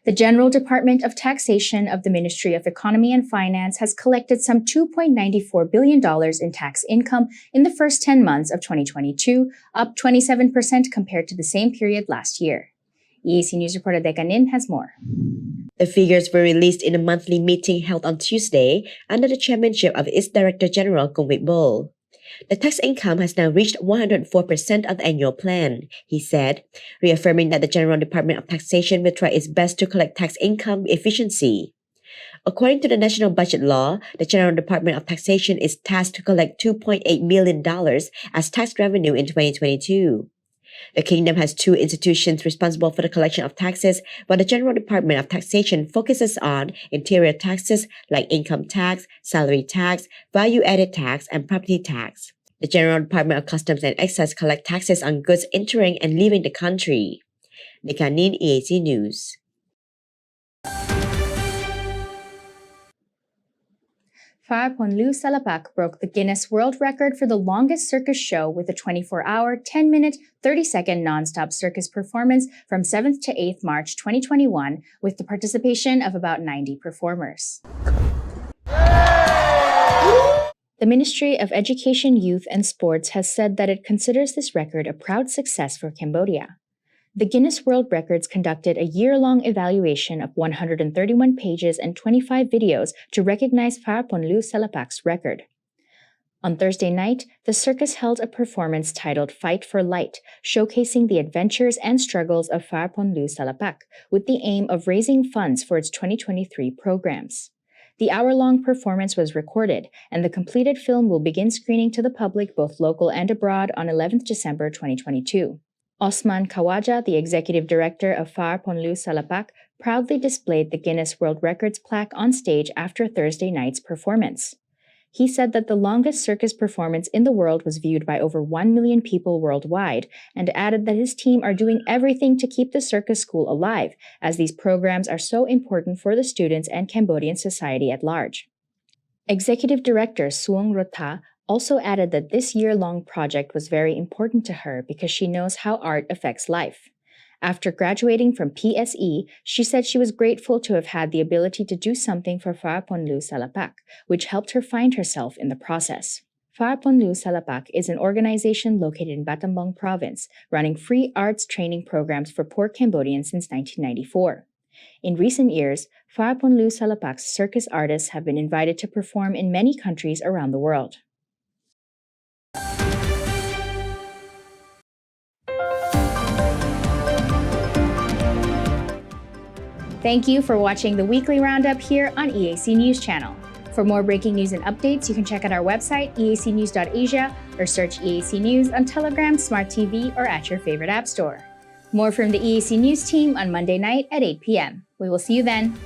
The General Department of Taxation of the Ministry of Economy and Finance has collected some $2.94 billion in tax income in the first 10 months of 2022, up 27% compared to the same period last year. EAC News reporter Dekanin has more. The figures were released in a monthly meeting held on Tuesday under the chairmanship of its Director General Kongwit Bol. The tax income has now reached 104% of the annual plan, he said, reaffirming that the General Department of Taxation will try its best to collect tax income with efficiency. According to the National Budget Law, the General Department of Taxation is tasked to collect $2.8 billion as tax revenue in 2022. The Kingdom has two institutions responsible for the collection of taxes, while the General Department of Taxation focuses on interior taxes like income tax, salary tax, value-added tax, and property tax. The General Department of Customs and Excise collect taxes on goods entering and leaving the country. Nikanin, EAC News. Pharaponlu Salapak broke the Guinness World Record for the longest circus show with a 24-hour, 10-minute, 30-second non-stop circus performance from 7th to 8th March 2021 with the participation of about 90 performers. The Ministry of Education, Youth and Sports has said that it considers this record a proud success for Cambodia. The Guinness World Records conducted a year-long evaluation of 131 pages and 25 videos to recognize Pharaponlu Salapak's record. On Thursday night, the circus held a performance titled Fight for Light, showcasing the adventures and struggles of Pharaponlu Salapak, with the aim of raising funds for its 2023 programs. The hour-long performance was recorded, and the completed film will begin screening to the public both local and abroad on 11th December 2022. Osman Kawaja, the executive director of Pharaponlu Salapak, proudly displayed the Guinness World Records plaque on stage after Thursday night's performance. He said that the longest circus performance in the world was viewed by over 1 million people worldwide, and added that his team are doing everything to keep the circus school alive, as these programs are so important for the students and Cambodian society at large. Executive Director Suong Rotha also added that this year-long project was very important to her because she knows how art affects life. After graduating from PSE, she said she was grateful to have had the ability to do something for Pharaponlu Salapak, which helped her find herself in the process. Pharaponlu Salapak is an organization located in Battambang Province, running free arts training programs for poor Cambodians since 1994. In recent years, Pharaponlu Salapak's circus artists have been invited to perform in many countries around the world. Thank you for watching the Weekly Roundup here on EAC News Channel. For more breaking news and updates, you can check out our website, eacnews.asia, or search EAC News on Telegram, Smart TV, or at your favorite app store. More from the EAC News team on Monday night at 8 p.m. We will see you then.